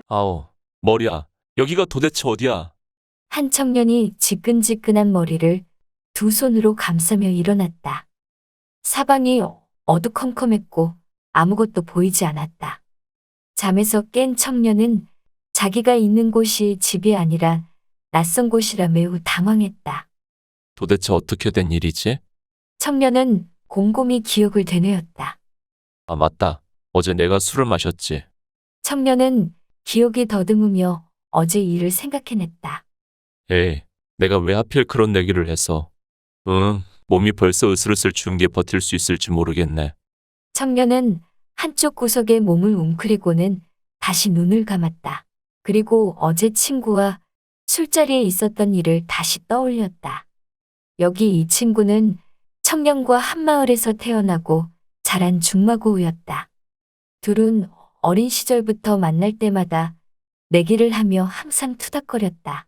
아우, 머리야. 여기가 도대체 어디야? 한 청년이 지끈지끈한 머리를 두 손으로 감싸며 일어났다. 사방이 어두컴컴했고 아무것도 보이지 않았다. 잠에서 깬 청년은 자기가 있는 곳이 집이 아니라 낯선 곳이라 매우 당황했다. 도대체 어떻게 된 일이지? 청년은 곰곰이 기억을 되뇌었다. 아, 맞다. 어제 내가 술을 마셨지. 청년은 기억이 더듬으며 어제 일을 생각해냈다. 에이, 내가 왜 하필 그런 내기를 했어? 몸이 벌써 으슬으슬 추운 게 버틸 수 있을지 모르겠네. 청년은 한쪽 구석에 몸을 웅크리고는 다시 눈을 감았다. 그리고 어제 친구와 술자리에 있었던 일을 다시 떠올렸다. 여기 이 친구는 청년과 한마을에서 태어나고 자란 중마고우였다. 둘은 어린 시절부터 만날 때마다 내기를 하며 항상 투닥거렸다.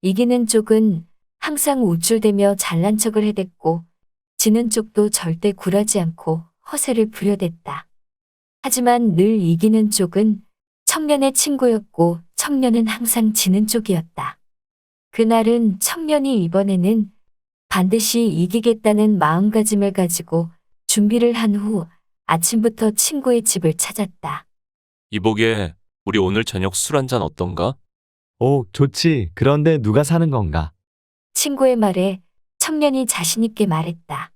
이기는 쪽은 항상 우쭐대며 잘난 척을 해댔고 지는 쪽도 절대 굴하지 않고 허세를 부려댔다. 하지만 늘 이기는 쪽은 청년의 친구였고 청년은 항상 지는 쪽이었다. 그날은 청년이 이번에는 반드시 이기겠다는 마음가짐을 가지고 준비를 한 후 아침부터 친구의 집을 찾았다. 이보게, 우리 오늘 저녁 술 한잔 어떤가? 오, 좋지. 그런데 누가 사는 건가? 친구의 말에 청년이 자신 있게 말했다.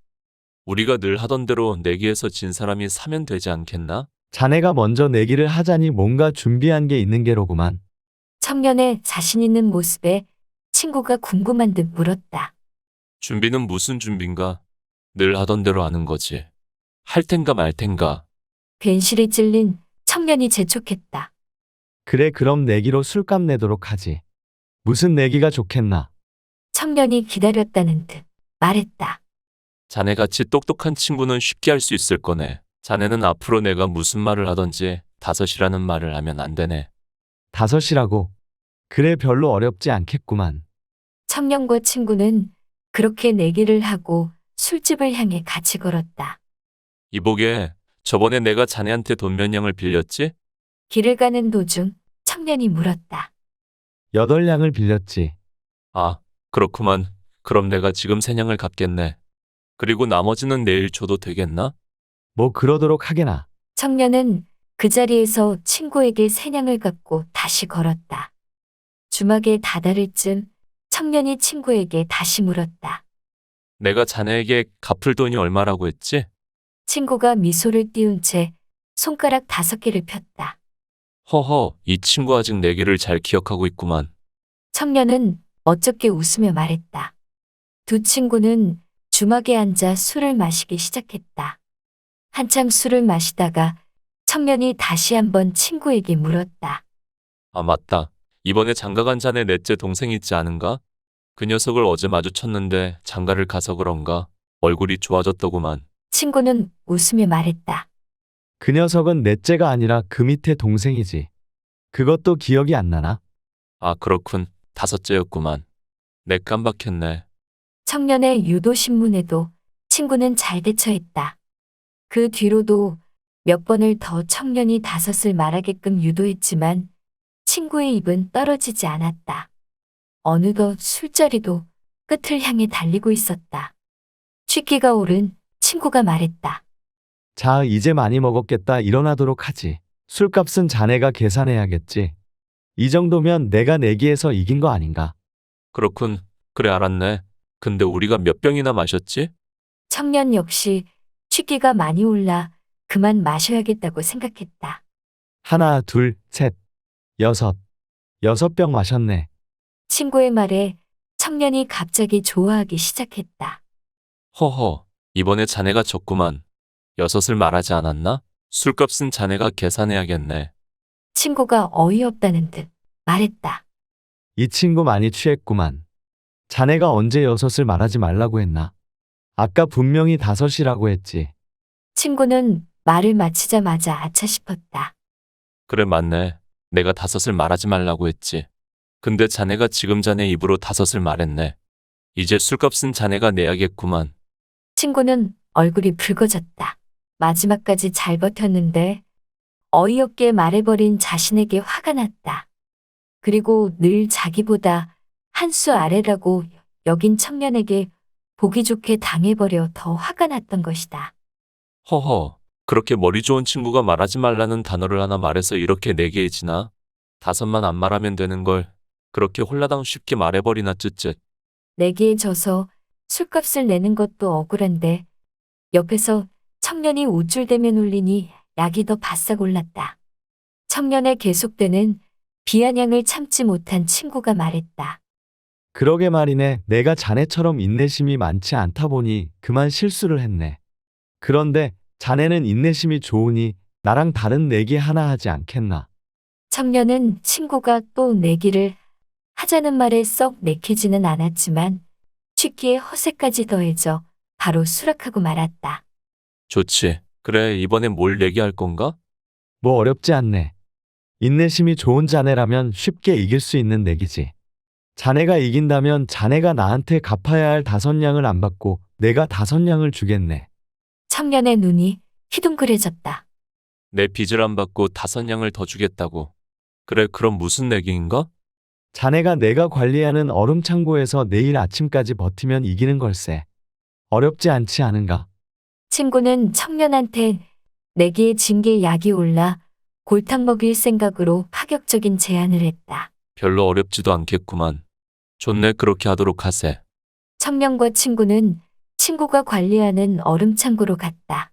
우리가 늘 하던 대로 내기에서 진 사람이 사면 되지 않겠나? 자네가 먼저 내기를 하자니 뭔가 준비한 게 있는 게로구만. 청년의 자신 있는 모습에 친구가 궁금한 듯 물었다. 준비는 무슨 준비인가? 늘 하던 대로 하는 거지. 할 텐가 말 텐가. 괜시리 찔린 청년이 재촉했다. 그래, 그럼 내기로 술값 내도록 하지. 무슨 내기가 좋겠나? 청년이 기다렸다는 듯 말했다. 자네같이 똑똑한 친구는 쉽게 할 수 있을 거네. 자네는 앞으로 내가 무슨 말을 하던지 다섯이라는 말을 하면 안 되네. 다섯이라고. 그래, 별로 어렵지 않겠구만. 청년과 친구는 그렇게 내기를 하고 술집을 향해 같이 걸었다. 이보게, 저번에 내가 자네한테 돈 몇 냥을 빌렸지? 길을 가는 도중 청년이 물었다. 8냥을 빌렸지. 아, 그렇구만. 그럼 내가 지금 3냥을 갚겠네. 그리고 나머지는 내일 줘도 되겠나? 뭐 그러도록 하게나. 청년은 그 자리에서 친구에게 3냥을 갚고 다시 걸었다. 주막에 다다를 쯤 청년이 친구에게 다시 물었다. 내가 자네에게 갚을 돈이 얼마라고 했지? 친구가 미소를 띄운 채 손가락 5개를 폈다. 허허, 이 친구 아직 내기를 잘 기억하고 있구만. 청년은 멋쩍게 웃으며 말했다. 두 친구는 주막에 앉아 술을 마시기 시작했다. 한참 술을 마시다가 청년이 다시 한번 친구에게 물었다. 아, 맞다. 이번에 장가간 자네 넷째 동생 있지 않은가? 그 녀석을 어제 마주쳤는데 장가를 가서 그런가? 얼굴이 좋아졌더구만. 친구는 웃으며 말했다. 그 녀석은 넷째가 아니라 그 밑에 동생이지. 그것도 기억이 안 나나? 아, 그렇군. 5째였구만. 내 깜박했네. 청년의 유도신문에도 친구는 잘 대처했다. 그 뒤로도 몇 번을 더 청년이 5을 말하게끔 유도했지만 친구의 입은 떨어지지 않았다. 어느덧 술자리도 끝을 향해 달리고 있었다. 취기가 오른 친구가 말했다. 자, 이제 많이 먹었겠다. 일어나도록 하지. 술값은 자네가 계산해야겠지. 이 정도면 내가 내기에서 이긴 거 아닌가? 그렇군. 그래, 알았네. 근데 우리가 몇 병이나 마셨지? 청년 역시 취기가 많이 올라 그만 마셔야겠다고 생각했다. 하나, 둘, 셋, 여섯. 6병 마셨네. 친구의 말에 청년이 갑자기 좋아하기 시작했다. 허허, 이번에 자네가 졌구만. 6을 말하지 않았나? 술값은 자네가 계산해야겠네. 친구가 어이없다는 듯 말했다. 이 친구 많이 취했구만. 자네가 언제 6을 말하지 말라고 했나? 아까 분명히 5이라고 했지. 친구는 말을 마치자마자 아차 싶었다. 그래, 맞네. 내가 5을 말하지 말라고 했지. 근데 자네가 지금 자네 입으로 5을 말했네. 이제 술값은 자네가 내야겠구만. 친구는 얼굴이 붉어졌다. 마지막까지 잘 버텼는데 어이없게 말해버린 자신에게 화가 났다. 그리고 늘 자기보다 한 수 아래라고 여긴 청년에게 보기 좋게 당해버려 더 화가 났던 것이다. 허허, 그렇게 머리 좋은 친구가 말하지 말라는 단어를 하나 말해서 이렇게 내게해지나? 5만 안 말하면 되는 걸 그렇게 홀라당 쉽게 말해버리나 쯧쯧. 내기에 져서 술값을 내는 것도 억울한데 옆에서 청년이 우쭐대며 울리니 약이 더 바싹 올랐다. 청년의 계속되는 비아냥을 참지 못한 친구가 말했다. 그러게 말이네. 내가 자네처럼 인내심이 많지 않다 보니 그만 실수를 했네. 그런데 자네는 인내심이 좋으니 나랑 다른 내기 하나 하지 않겠나? 청년은 친구가 또 내기를 하자는 말에 썩 내키지는 않았지만 취기에 허세까지 더해져 바로 수락하고 말았다. 좋지. 그래, 이번엔 뭘 내기할 건가? 뭐 어렵지 않네. 인내심이 좋은 자네라면 쉽게 이길 수 있는 내기지. 자네가 이긴다면 자네가 나한테 갚아야 할 5냥을 안 받고 내가 5냥을 주겠네. 청년의 눈이 희둥그레졌다. 내 빚을 안 받고 5냥을 더 주겠다고. 그래, 그럼 무슨 내기인가? 자네가 내가 관리하는 얼음 창고에서 내일 아침까지 버티면 이기는 걸세. 어렵지 않지 않은가? 친구는 청년한테 내기에 진 게 약이 올라 골탕 먹일 생각으로 파격적인 제안을 했다. 별로 어렵지도 않겠구만. 좋네, 그렇게 하도록 하세. 청년과 친구는 친구가 관리하는 얼음 창고로 갔다.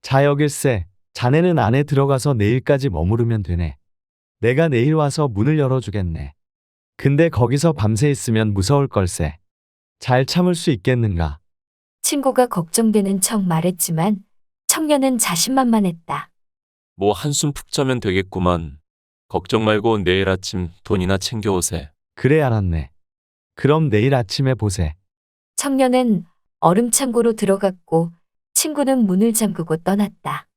자여길세. 자네는 안에 들어가서 내일까지 머무르면 되네. 내가 내일 와서 문을 열어주겠네. 근데 거기서 밤새 있으면 무서울 걸세. 잘 참을 수 있겠는가? 친구가 걱정되는 척 말했지만 청년은 자신만만했다. 뭐 한숨 푹 자면 되겠구만. 걱정 말고 내일 아침 돈이나 챙겨오세. 그래 알았네. 그럼 내일 아침에 보세. 청년은 얼음 창고로 들어갔고 친구는 문을 잠그고 떠났다.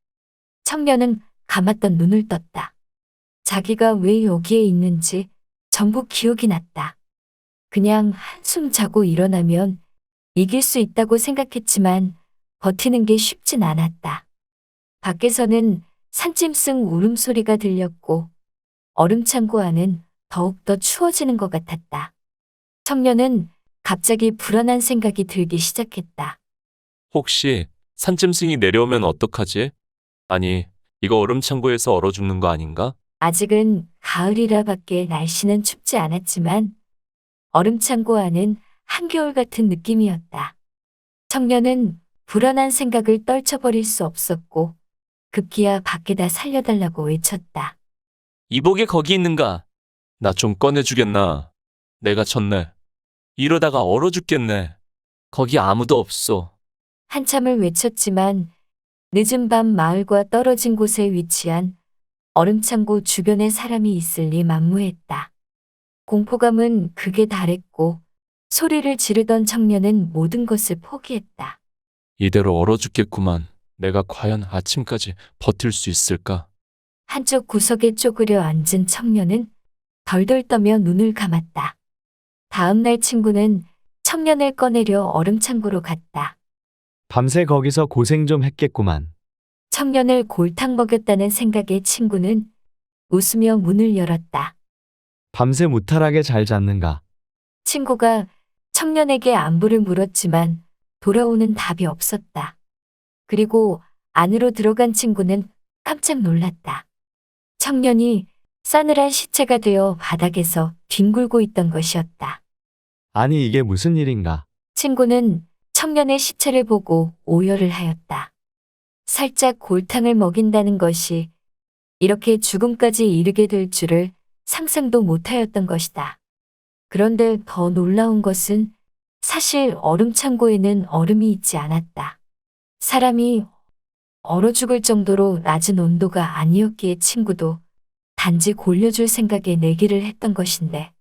청년은 감았던 눈을 떴다. 자기가 왜 여기에 있는지 전부 기억이 났다. 그냥 한숨 자고 일어나면 이길 수 있다고 생각했지만 버티는 게 쉽진 않았다. 밖에서는 산짐승 울음소리가 들렸고 얼음창고 안은 더욱더 추워지는 것 같았다. 청년은 갑자기 불안한 생각이 들기 시작했다. 혹시 산짐승이 내려오면 어떡하지? 아니, 이거 얼음창고에서 얼어 죽는 거 아닌가? 아직은 가을이라 밖에 날씨는 춥지 않았지만 얼음창고 안은 한겨울 같은 느낌이었다. 청년은 불안한 생각을 떨쳐버릴 수 없었고 급기야 밖에다 살려달라고 외쳤다. 이복에 거기 있는가? 나 좀 꺼내주겠나? 내가 졌네. 이러다가 얼어 죽겠네. 거기 아무도 없어. 한참을 외쳤지만 늦은 밤 마을과 떨어진 곳에 위치한 얼음창고 주변에 사람이 있을 리 만무했다. 공포감은 극에 달했고 소리를 지르던 청년은 모든 것을 포기했다. 이대로 얼어 죽겠구만. 내가 과연 아침까지 버틸 수 있을까? 한쪽 구석에 쪼그려 앉은 청년은 덜덜 떠며 눈을 감았다. 다음 날 친구는 청년을 꺼내려 얼음창고로 갔다. 밤새 거기서 고생 좀 했겠구만. 청년을 골탕 먹였다는 생각에 친구는 웃으며 문을 열었다. 밤새 무탈하게 잘 잤는가? 친구가 청년에게 안부를 물었지만 돌아오는 답이 없었다. 그리고 안으로 들어간 친구는 깜짝 놀랐다. 청년이 싸늘한 시체가 되어 바닥에서 뒹굴고 있던 것이었다. 아니 이게 무슨 일인가? 친구는 청년의 시체를 보고 오열을 하였다. 살짝 골탕을 먹인다는 것이 이렇게 죽음까지 이르게 될 줄을 상상도 못하였던 것이다. 그런데 더 놀라운 것은 사실 얼음창고에는 얼음이 있지 않았다. 사람이 얼어 죽을 정도로 낮은 온도가 아니었기에 친구도 단지 골려줄 생각에 내기를 했던 것인데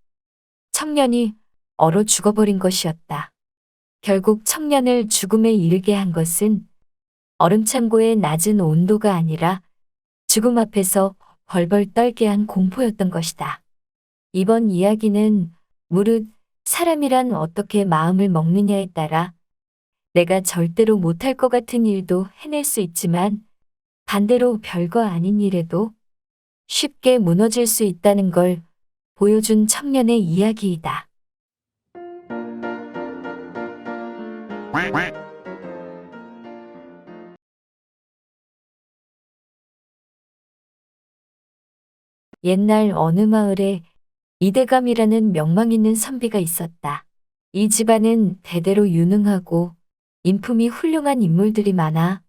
청년이 얼어 죽어버린 것이었다. 결국 청년을 죽음에 이르게 한 것은 얼음창고의 낮은 온도가 아니라 죽음 앞에서 벌벌 떨게 한 공포였던 것이다. 이번 이야기는 무릇 사람이란 어떻게 마음을 먹느냐에 따라 내가 절대로 못할 것 같은 일도 해낼 수 있지만 반대로 별거 아닌 일에도 쉽게 무너질 수 있다는 걸 보여준 청년의 이야기이다. 옛날 어느 마을에 이대감이라는 명망 있는 선비가 있었다. 이 집안은 대대로 유능하고 인품이 훌륭한 인물들이 많아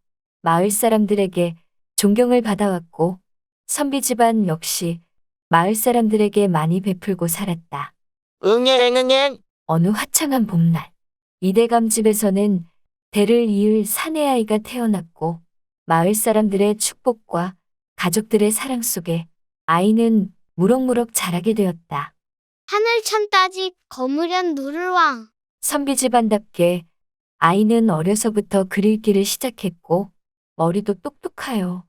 마을 사람들에게 존경을 받아왔고 선비 집안 역시 마을 사람들에게 많이 베풀고 살았다. 응애응응응. 어느 화창한 봄날, 이대감 집에서는 대를 이을 사내아이가 태어났고 마을 사람들의 축복과 가족들의 사랑 속에 아이는 무럭무럭 자라게 되었다. 하늘천 따지 거무련 누를왕. 선비 집안답게 아이는 어려서부터 그릴기를 시작했고 머리도 똑똑하여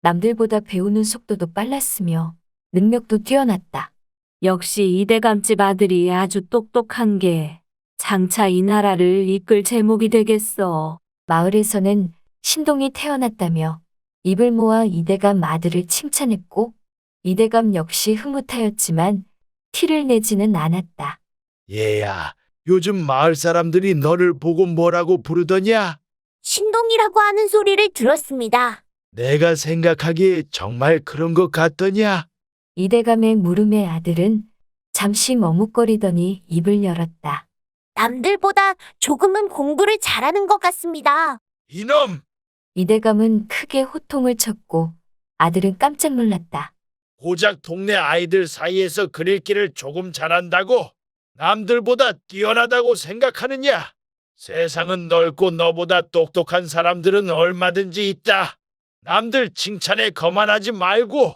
남들보다 배우는 속도도 빨랐으며 능력도 뛰어났다. 역시 이대감집 아들이 아주 똑똑한 게 장차 이 나라를 이끌 제목이 되겠어. 마을에서는 신동이 태어났다며 입을 모아 이대감 아들을 칭찬했고 이대감 역시 흐뭇하였지만 티를 내지는 않았다. 얘야, 요즘 마을 사람들이 너를 보고 뭐라고 부르더냐? 신동이라고 하는 소리를 들었습니다. 내가 생각하기에 정말 그런 것 같더냐? 이대감의 물음에 아들은 잠시 머뭇거리더니 입을 열었다. 남들보다 조금은 공부를 잘하는 것 같습니다. 이놈! 이대감은 크게 호통을 쳤고 아들은 깜짝 놀랐다. 고작 동네 아이들 사이에서 그릴기를 조금 잘한다고? 남들보다 뛰어나다고 생각하느냐? 세상은 넓고 너보다 똑똑한 사람들은 얼마든지 있다. 남들 칭찬에 거만하지 말고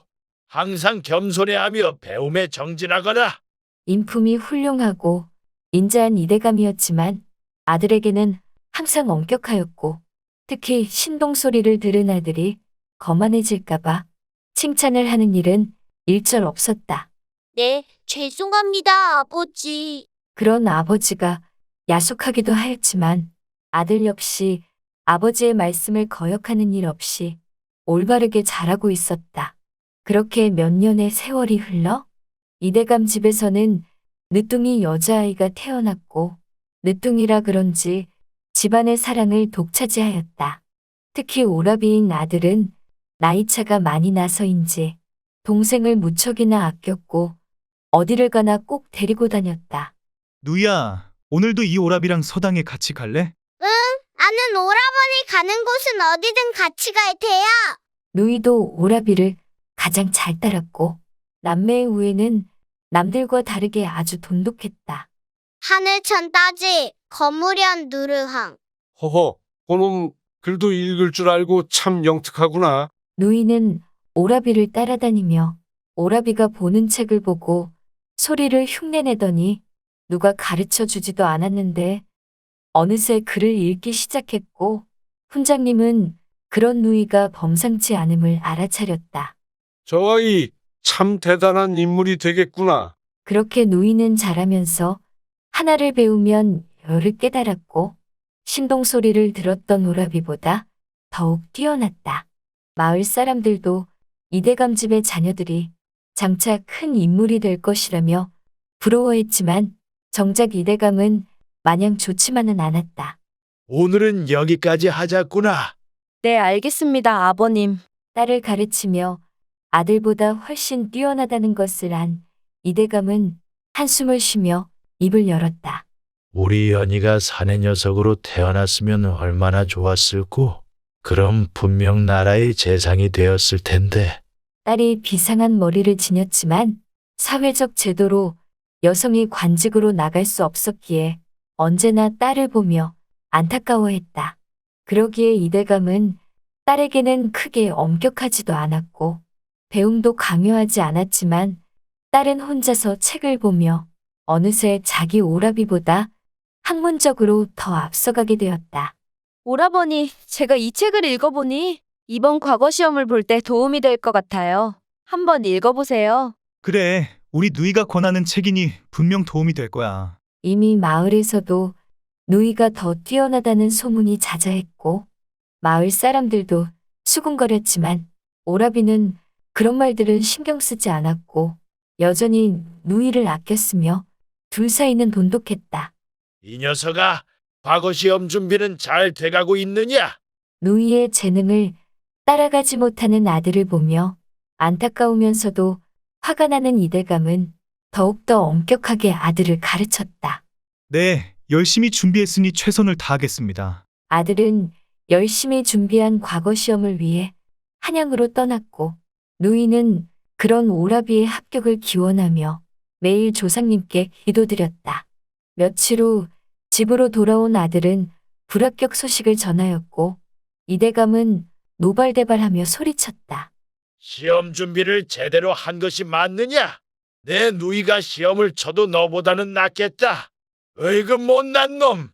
항상 겸손해하며 배움에 정진하거라. 인품이 훌륭하고 인자한 이대감이었지만 아들에게는 항상 엄격하였고 특히 신동 소리를 들은 아들이 거만해질까봐 칭찬을 하는 일은 일절 없었다. 네, 죄송합니다, 아버지. 그런 아버지가 야속하기도 하였지만 아들 역시 아버지의 말씀을 거역하는 일 없이 올바르게 자라고 있었다. 그렇게 몇 년의 세월이 흘러 이대감 집에서는 늦둥이 여자아이가 태어났고 늦둥이라 그런지 집안의 사랑을 독차지하였다. 특히 오라비인 아들은 나이차가 많이 나서인지 동생을 무척이나 아꼈고 어디를 가나 꼭 데리고 다녔다. 누이야, 오늘도 이 오라비랑 서당에 같이 갈래? 나는 오라버니 가는 곳은 어디든 같이 갈 테야. 누이도 오라비를 가장 잘 따랐고 남매의 우애는 남들과 다르게 아주 돈독했다. 하늘천 따지 거무련 누르항. 허허, 그놈 글도 읽을 줄 알고 참 영특하구나. 누이는 오라비를 따라다니며 오라비가 보는 책을 보고 소리를 흉내내더니 누가 가르쳐 주지도 않았는데 어느새 글을 읽기 시작했고 훈장님은 그런 누이가 범상치 않음을 알아차렸다. 저 아이 참 대단한 인물이 되겠구나. 그렇게 누이는 자라면서 하나를 배우면 열을 깨달았고 신동 소리를 들었던 오라비보다 더욱 뛰어났다. 마을 사람들도 이대감 집의 자녀들이 장차 큰 인물이 될 것이라며 부러워했지만 정작 이대감은 마냥 좋지만은 않았다. 오늘은 여기까지 하자꾸나. 네, 알겠습니다, 아버님. 딸을 가르치며 아들보다 훨씬 뛰어나다는 것을 안 이대감은 한숨을 쉬며 입을 열었다. 우리 연희가 사내 녀석으로 태어났으면 얼마나 좋았을꼬. 그럼 분명 나라의 재상이 되었을 텐데. 딸이 비상한 머리를 지녔지만 사회적 제도로 여성이 관직으로 나갈 수 없었기에 언제나 딸을 보며 안타까워했다. 그러기에 이대감은 딸에게는 크게 엄격하지도 않았고 배움도 강요하지 않았지만 딸은 혼자서 책을 보며 어느새 자기 오라비보다 학문적으로 더 앞서가게 되었다. 오라버니, 제가 이 책을 읽어보니 이번 과거 시험을 볼 때 도움이 될 것 같아요. 한번 읽어보세요. 그래, 우리 누이가 권하는 책이니 분명 도움이 될 거야. 이미 마을에서도 누이가 더 뛰어나다는 소문이 자자했고 마을 사람들도 수군거렸지만 오라비는 그런 말들은 신경 쓰지 않았고 여전히 누이를 아꼈으며 둘 사이는 돈독했다. 이 녀석아, 과거 시험 준비는 잘 돼가고 있느냐? 누이의 재능을 따라가지 못하는 아들을 보며 안타까우면서도 화가 나는 이대감은 더욱더 엄격하게 아들을 가르쳤다. 네, 열심히 준비했으니 최선을 다하겠습니다. 아들은 열심히 준비한 과거 시험을 위해 한양으로 떠났고 누이는 그런 오라비의 합격을 기원하며 매일 조상님께 기도드렸다. 며칠 후 집으로 돌아온 아들은 불합격 소식을 전하였고 이대감은 노발대발하며 소리쳤다. 시험 준비를 제대로 한 것이 맞느냐? 내 누이가 시험을 쳐도 너보다는 낫겠다. 으이그 못난 놈!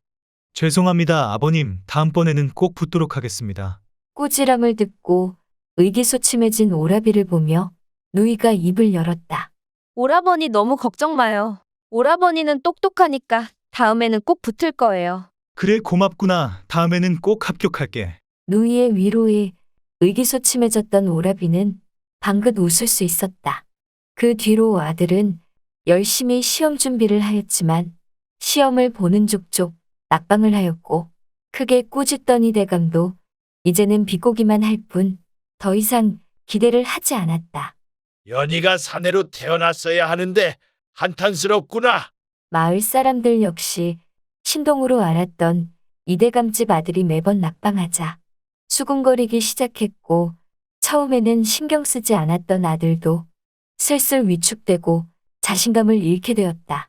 죄송합니다, 아버님. 다음번에는 꼭 붙도록 하겠습니다. 꾸지람을 듣고 의기소침해진 오라비를 보며 누이가 입을 열었다. 오라버니 너무 걱정 마요. 오라버니는 똑똑하니까 다음에는 꼭 붙을 거예요. 그래, 고맙구나. 다음에는 꼭 합격할게. 누이의 위로에 의기소침해졌던 오라비는 방긋 웃을 수 있었다. 그 뒤로 아들은 열심히 시험 준비를 하였지만 시험을 보는 족족 낙방을 하였고 크게 꾸짖던 이대감도 이제는 비꼬기만 할 뿐 더 이상 기대를 하지 않았다. 연희가 사내로 태어났어야 하는데 한탄스럽구나. 마을 사람들 역시 신동으로 알았던 이대감집 아들이 매번 낙방하자 수군거리기 시작했고 처음에는 신경 쓰지 않았던 아들도 슬슬 위축되고 자신감을 잃게 되었다.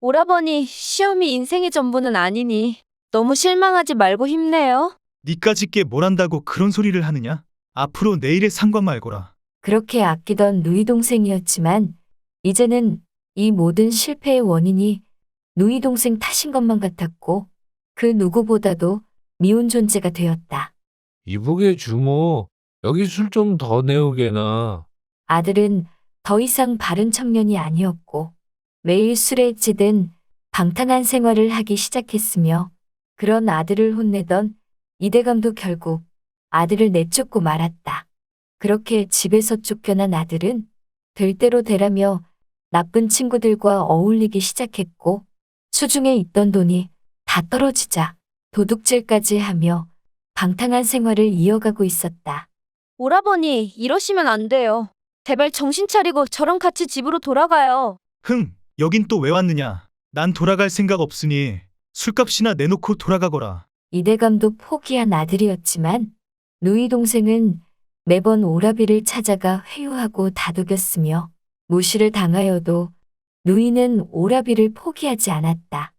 오라버니, 시험이 인생의 전부는 아니니 너무 실망하지 말고 힘내요. 니까짓게 뭘 한다고 그런 소리를 하느냐? 앞으로 내일에 상관 말거라. 그렇게 아끼던 누이 동생이었지만 이제는 이 모든 실패의 원인이 누이 동생 탓인 것만 같았고 그 누구보다도 미운 존재가 되었다. 이보게 주모, 여기 술 좀 더 내오게나. 아들은 더 이상 바른 청년이 아니었고 매일 술에 찌든 방탕한 생활을 하기 시작했으며 그런 아들을 혼내던 이대감도 결국 아들을 내쫓고 말았다. 그렇게 집에서 쫓겨난 아들은 될 대로 되라며 나쁜 친구들과 어울리기 시작했고 수중에 있던 돈이 다 떨어지자 도둑질까지 하며 방탕한 생활을 이어가고 있었다. 오라버니, 이러시면 안 돼요. 제발 정신 차리고 저랑 같이 집으로 돌아가요. 여긴 또 왜 왔느냐? 난 돌아갈 생각 없으니 술값이나 내놓고 돌아가거라. 이대감도 포기한 아들이었지만 누이 동생은 매번 오라비를 찾아가 회유하고 다독였으며 무시를 당하여도 누이는 오라비를 포기하지 않았다.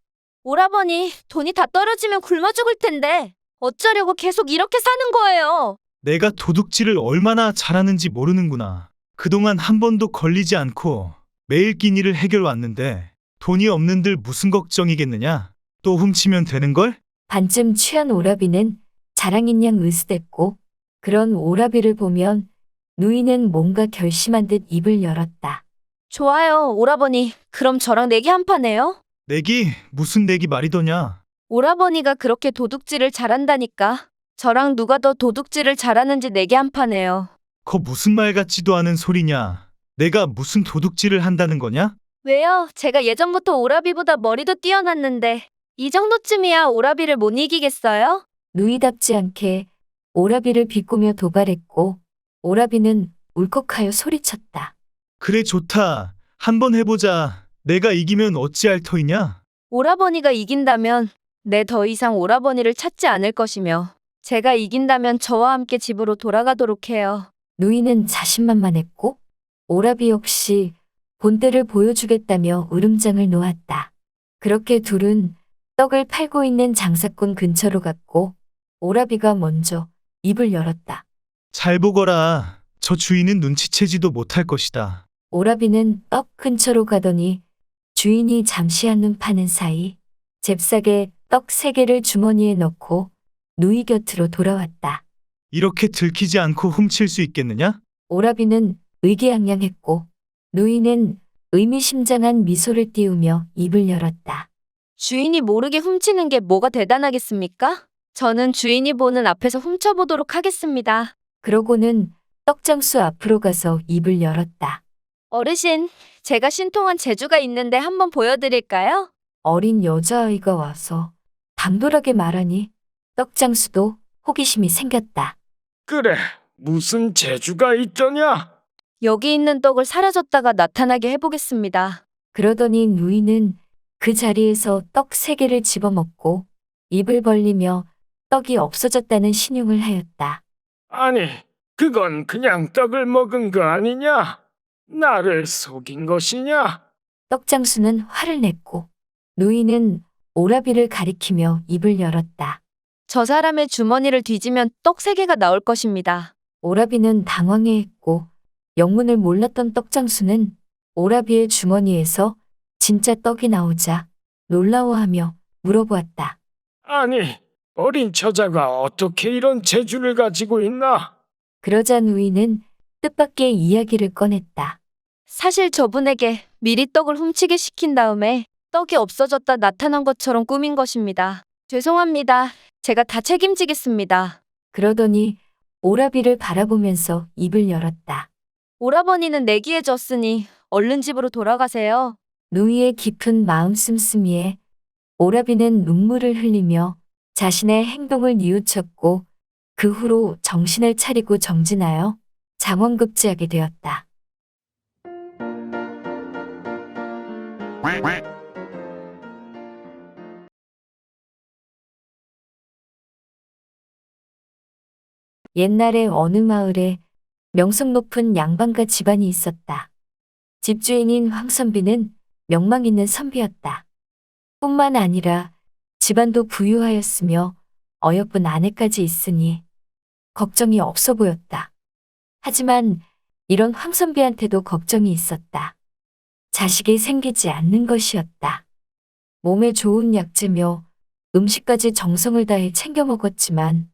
오라버니, 돈이 다 떨어지면 굶어 죽을 텐데 어쩌려고 계속 이렇게 사는 거예요? 내가 도둑질을 얼마나 잘하는지 모르는구나. 그동안 한 번도 걸리지 않고 매일 끼니를 해결 왔는데 돈이 없는들 무슨 걱정이겠느냐? 또 훔치면 되는걸? 반쯤 취한 오라비는 자랑인 양 으스댔고 그런 오라비를 보면 누이는 뭔가 결심한 듯 입을 열었다. 좋아요, 오라버니. 그럼 저랑 내기 한 판 해요? 내기? 무슨 내기 말이더냐? 오라버니가 그렇게 도둑질을 잘한다니까. 저랑 누가 더 도둑질을 잘하는지 내기 한 판 해요. 거 무슨 말 같지도 않은 소리냐? 내가 무슨 도둑질을 한다는 거냐? 왜요? 제가 예전부터 오라비보다 머리도 뛰어났는데 이 정도쯤이야 오라비를 못 이기겠어요? 누이답지 않게 오라비를 비꼬며 도발했고 오라비는 울컥하여 소리쳤다. 그래 좋다. 한번 해보자. 내가 이기면 어찌할 터이냐? 오라버니가 이긴다면 내 더 이상 오라버니를 찾지 않을 것이며 제가 이긴다면 저와 함께 집으로 돌아가도록 해요. 누이는 자신만만했고 오라비 역시 본때를 보여주겠다며 으름장을 놓았다. 그렇게 둘은 떡을 팔고 있는 장사꾼 근처로 갔고 오라비가 먼저 입을 열었다. 잘 보거라. 저 주인은 눈치채지도 못할 것이다. 오라비는 떡 근처로 가더니 주인이 잠시 한눈 파는 사이 잽싸게 떡 3개를 주머니에 넣고 누이 곁으로 돌아왔다. 이렇게 들키지 않고 훔칠 수 있겠느냐? 오라비는 의기양양했고 누이는 의미심장한 미소를 띄우며 입을 열었다. 주인이 모르게 훔치는 게 뭐가 대단하겠습니까? 저는 주인이 보는 앞에서 훔쳐보도록 하겠습니다. 그러고는 떡장수 앞으로 가서 입을 열었다. 어르신, 제가 신통한 재주가 있는데 한번 보여드릴까요? 어린 여자아이가 와서 당돌하게 말하니 떡장수도 호기심이 생겼다. 그래, 무슨 재주가 있더냐? 여기 있는 떡을 사라졌다가 나타나게 해보겠습니다. 그러더니 누이는 그 자리에서 떡 3개를 집어먹고 입을 벌리며 떡이 없어졌다는 신용을 하였다. 아니, 그건 그냥 떡을 먹은 거 아니냐? 나를 속인 것이냐? 떡장수는 화를 냈고 누이는 오라비를 가리키며 입을 열었다. 저 사람의 주머니를 뒤지면 떡 3개가 나올 것입니다. 오라비는 당황해했고 영문을 몰랐던 떡장수는 오라비의 주머니에서 진짜 떡이 나오자 놀라워하며 물어보았다. 아니, 어린 처자가 어떻게 이런 재주를 가지고 있나? 그러자 누이는 뜻밖의 이야기를 꺼냈다. 사실 저분에게 미리 떡을 훔치게 시킨 다음에 떡이 없어졌다 나타난 것처럼 꾸민 것입니다. 죄송합니다. 제가 다 책임지겠습니다. 그러더니 오라비를 바라보면서 입을 열었다. 오라버니는 내기에 졌으니 얼른 집으로 돌아가세요. 누이의 깊은 마음 씀씀이에 오라비는 눈물을 흘리며 자신의 행동을 뉘우쳤고 그 후로 정신을 차리고 정진하여 장원급제하게 되었다. 옛날에 어느 마을에 명성 높은 양반가 집안이 있었다. 집주인인 황선비는 명망 있는 선비였다. 뿐만 아니라 집안도 부유하였으며 어여쁜 아내까지 있으니 걱정이 없어 보였다. 하지만 이런 황선비한테도 걱정이 있었다. 자식이 생기지 않는 것이었다. 몸에 좋은 약재며 음식까지 정성을 다해 챙겨 먹었지만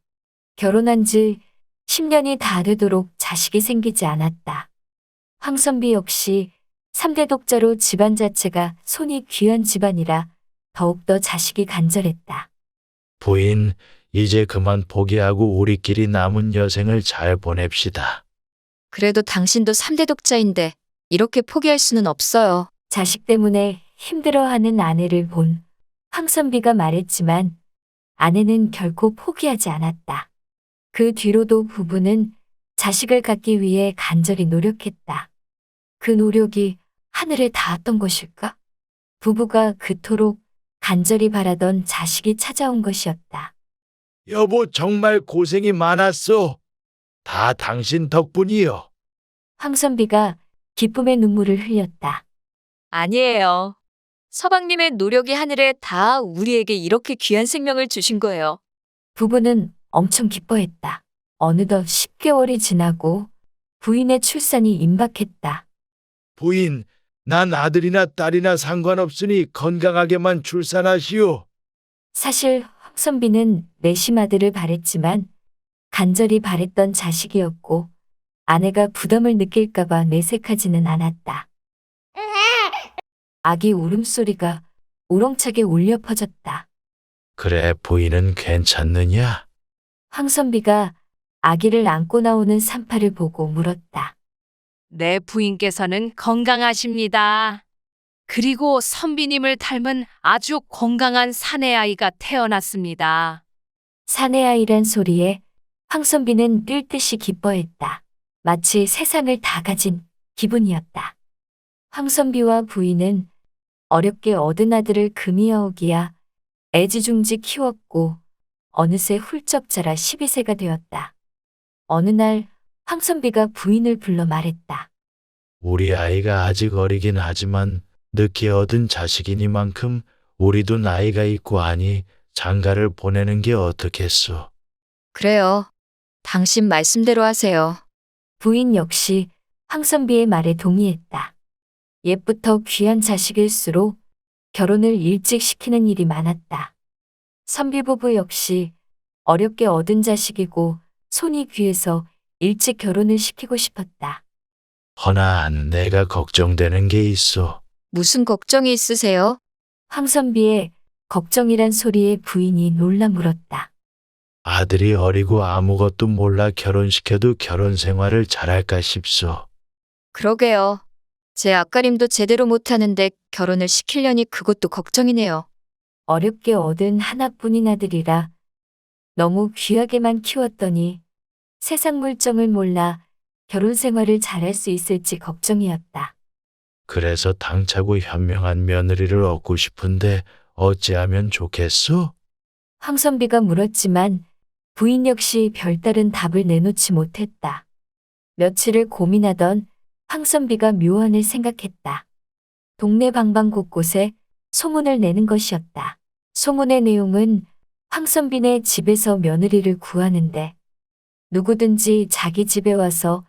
결혼한 지 10년이 다 되도록 자식이 생기지 않았다. 황선비 역시 3대 독자로 집안 자체가 손이 귀한 집안이라 더욱더 자식이 간절했다. 부인, 이제 그만 포기하고 우리끼리 남은 여생을 잘 보냅시다. 그래도 당신도 3대 독자인데 이렇게 포기할 수는 없어요. 자식 때문에 힘들어하는 아내를 본 황선비가 말했지만 아내는 결코 포기하지 않았다. 그 뒤로도 부부는 자식을 갖기 위해 간절히 노력했다. 그 노력이 하늘에 닿았던 것일까? 부부가 그토록 간절히 바라던 자식이 찾아온 것이었다. 여보, 정말 고생이 많았어. 다 당신 덕분이요. 황선비가 기쁨의 눈물을 흘렸다. 아니에요. 서방님의 노력이 하늘에 다 우리에게 이렇게 귀한 생명을 주신 거예요. 부부는 엄청 기뻐했다. 어느덧 10개월이 지나고 부인의 출산이 임박했다. 부인, 난 아들이나 딸이나 상관없으니 건강하게만 출산하시오. 사실 황선비는 내심 아들을 바랬지만 간절히 바랬던 자식이었고 아내가 부담을 느낄까봐 내색하지는 않았다. 아기 울음소리가 우렁차게 울려 퍼졌다. 그래, 부인은 괜찮느냐? 황선비가 아기를 안고 나오는 산파를 보고 물었다. 내 부인께서는 건강하십니다. 그리고 선비님을 닮은 아주 건강한 사내아이가 태어났습니다. 사내아이란 소리에 황선비는 뛸 듯이 기뻐했다. 마치 세상을 다 가진 기분이었다. 황선비와 부인은 어렵게 얻은 아들을 금이어오기야 애지중지 키웠고 어느새 훌쩍 자라 12세가 되었다. 어느 날 황선비가 부인을 불러 말했다. 우리 아이가 아직 어리긴 하지만 늦게 얻은 자식이니만큼 우리도 나이가 있고 하니 장가를 보내는 게 어떻겠소? 그래요. 당신 말씀대로 하세요. 부인 역시 황선비의 말에 동의했다. 옛부터 귀한 자식일수록 결혼을 일찍 시키는 일이 많았다. 선비 부부 역시 어렵게 얻은 자식이고 손이 귀해서 일찍 결혼을 시키고 싶었다. 허나 내가 걱정되는 게 있어. 무슨 걱정이 있으세요? 황선비의 걱정이란 소리에 부인이 놀라 물었다. 아들이 어리고 아무것도 몰라 결혼시켜도 결혼 생활을 잘할까 싶소. 그러게요. 제 앞가림도 제대로 못하는데 결혼을 시키려니 그것도 걱정이네요. 어렵게 얻은 하나뿐인 아들이라 너무 귀하게만 키웠더니 세상 물정을 몰라 결혼 생활을 잘할 수 있을지 걱정이었다. 그래서 당차고 현명한 며느리를 얻고 싶은데 어찌하면 좋겠소? 황선비가 물었지만 부인 역시 별다른 답을 내놓지 못했다. 며칠을 고민하던 황선비가 묘안을 생각했다. 동네 방방 곳곳에 소문을 내는 것이었다. 소문의 내용은 황선비네 집에서 며느리를 구하는데 누구든지 자기 집에 와서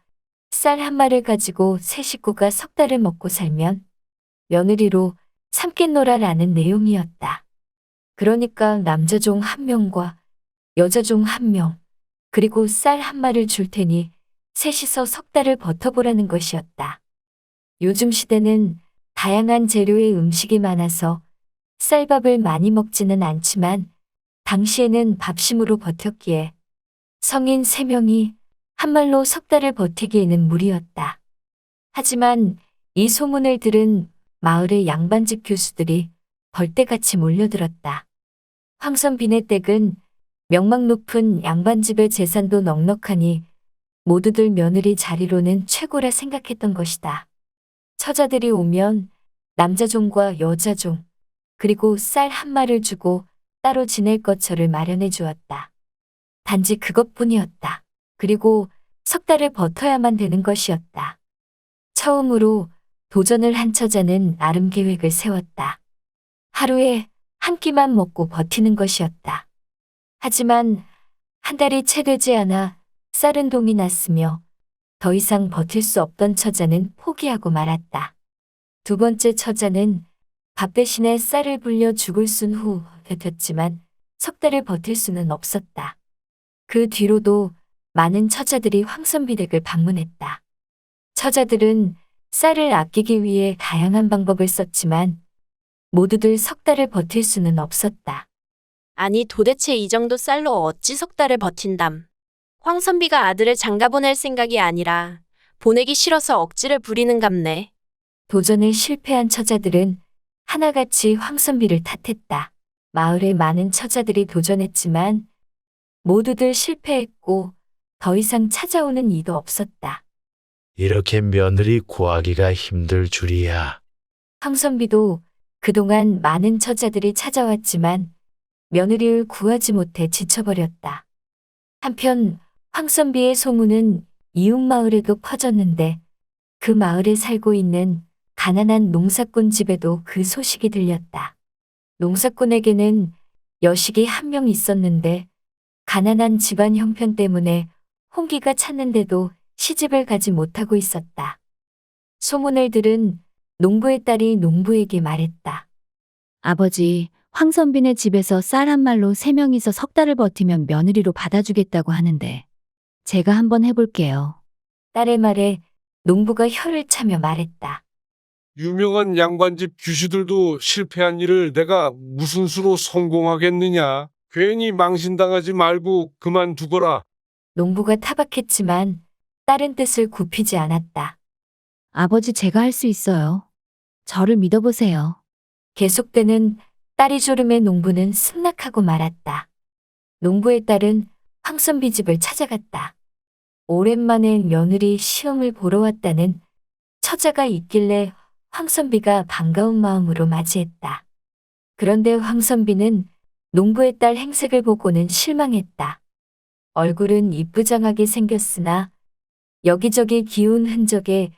쌀 한 마를 가지고 세 식구가 석 달을 먹고 살면 며느리로 삼겠노라라는 내용이었다. 그러니까 남자종 1명과 여자종 1명, 그리고 쌀 한 마를 줄 테니 셋이서 석 달을 버텨보라는 것이었다. 요즘 시대는 다양한 재료의 음식이 많아서 쌀밥을 많이 먹지는 않지만 당시에는 밥심으로 버텼기에 성인 3명이 한 말로 석 달을 버티기에는 무리였다. 하지만 이 소문을 들은 마을의 양반집 교수들이 벌떼같이 몰려들었다. 황선빈의 댁은 명망 높은 양반집의 재산도 넉넉하니 모두들 며느리 자리로는 최고라 생각했던 것이다. 처자들이 오면 남자종과 여자종, 그리고 쌀 한 마를 주고 따로 지낼 것처를 마련해 주었다. 단지 그것뿐이었다. 그리고 석 달을 버텨야만 되는 것이었다. 처음으로 도전을 한 처자는 나름 계획을 세웠다. 하루에 한 끼만 먹고 버티는 것이었다. 하지만 한 달이 채 되지 않아 쌀은 동이 났으며 더 이상 버틸 수 없던 처자는 포기하고 말았다. 두 번째 처자는 밥 대신에 쌀을 불려 죽을 순 후 버텼지만 석 달을 버틸 수는 없었다. 그 뒤로도 많은 처자들이 황선비 댁을 방문했다. 처자들은 쌀을 아끼기 위해 다양한 방법을 썼지만 모두들 석 달을 버틸 수는 없었다. 아니 도대체 이 정도 쌀로 어찌 석 달을 버틴담. 황선비가 아들을 장가 보낼 생각이 아니라 보내기 싫어서 억지를 부리는갑네. 도전을 실패한 처자들은 하나같이 황선비를 탓했다. 마을의 많은 처자들이 도전했지만 모두들 실패했고 더 이상 찾아오는 이도 없었다. 이렇게 며느리 구하기가 힘들 줄이야. 황선비도 그동안 많은 처자들이 찾아왔지만 며느리를 구하지 못해 지쳐버렸다. 한편 황선비의 소문은 이웃 마을에도 퍼졌는데 그 마을에 살고 있는 가난한 농사꾼 집에도 그 소식이 들렸다. 농사꾼에게는 여식이 1명 있었는데 가난한 집안 형편 때문에 홍기가 찼는데도 시집을 가지 못하고 있었다. 소문을 들은 농부의 딸이 농부에게 말했다. 아버지, 황선빈의 집에서 쌀 한 말로 3명이서 석 달을 버티면 며느리로 받아주겠다고 하는데 제가 한번 해볼게요. 딸의 말에 농부가 혀를 차며 말했다. 유명한 양반집 규슈들도 실패한 일을 내가 무슨 수로 성공하겠느냐. 괜히 망신당하지 말고 그만두거라. 농부가 타박했지만 딸은 뜻을 굽히지 않았다. 아버지, 제가 할 수 있어요. 저를 믿어보세요. 계속되는 딸이 졸음에 농부는 승낙하고 말았다. 농부의 딸은 황선비 집을 찾아갔다. 오랜만에 며느리 시험을 보러 왔다는 처자가 있길래 황선비가 반가운 마음으로 맞이했다. 그런데 황선비는 농부의 딸 행색을 보고는 실망했다. 얼굴은 이쁘장하게 생겼으나 여기저기 기운 흔적에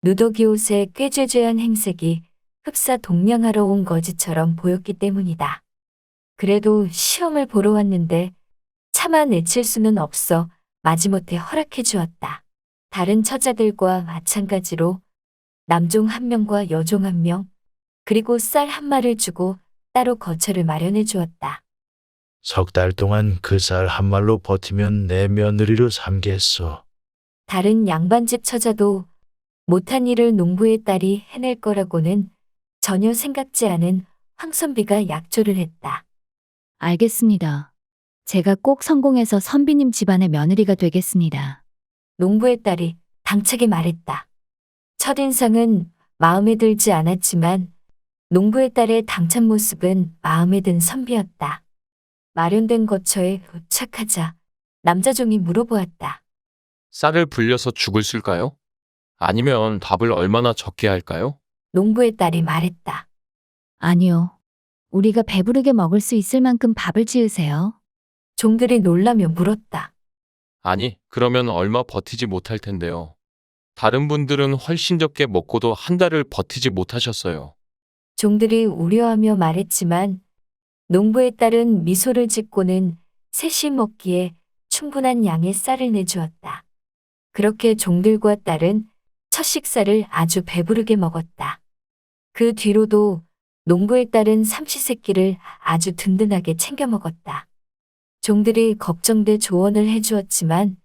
누더기 옷에 꾀죄죄한 행색이 흡사 동냥하러 온 거지처럼 보였기 때문이다. 그래도 시험을 보러 왔는데 차마 내칠 수는 없어 마지못해 허락해 주었다. 다른 처자들과 마찬가지로 남종 1명과 여종 1명, 그리고 쌀 1마를 주고 따로 거처를 마련해 주었다. 석 달 동안 그 쌀 한 말로 버티면 내 며느리로 삼겠소. 다른 양반집 처자도 못한 일을 농부의 딸이 해낼 거라고는 전혀 생각지 않은 황선비가 약조를 했다. 알겠습니다. 제가 꼭 성공해서 선비님 집안의 며느리가 되겠습니다. 농부의 딸이 당차게 말했다. 첫인상은 마음에 들지 않았지만 농부의 딸의 당찬 모습은 마음에 든 선비였다. 마련된 거처에 도착하자 남자종이 물어보았다. 쌀을 불려서 죽을 쓸까요? 아니면 밥을 얼마나 적게 할까요? 농부의 딸이 말했다. 아니요. 우리가 배부르게 먹을 수 있을 만큼 밥을 지으세요. 종들이 놀라며 물었다. 아니, 그러면 얼마 버티지 못할 텐데요. 다른 분들은 훨씬 적게 먹고도 한 달을 버티지 못하셨어요. 종들이 우려하며 말했지만 농부의 딸은 미소를 짓고는 셋이 먹기에 충분한 양의 쌀을 내주었다. 그렇게 종들과 딸은 첫 식사를 아주 배부르게 먹었다. 그 뒤로도 농부의 딸은 삼시세끼를 아주 든든하게 챙겨 먹었다. 종들이 걱정돼 조언을 해주었지만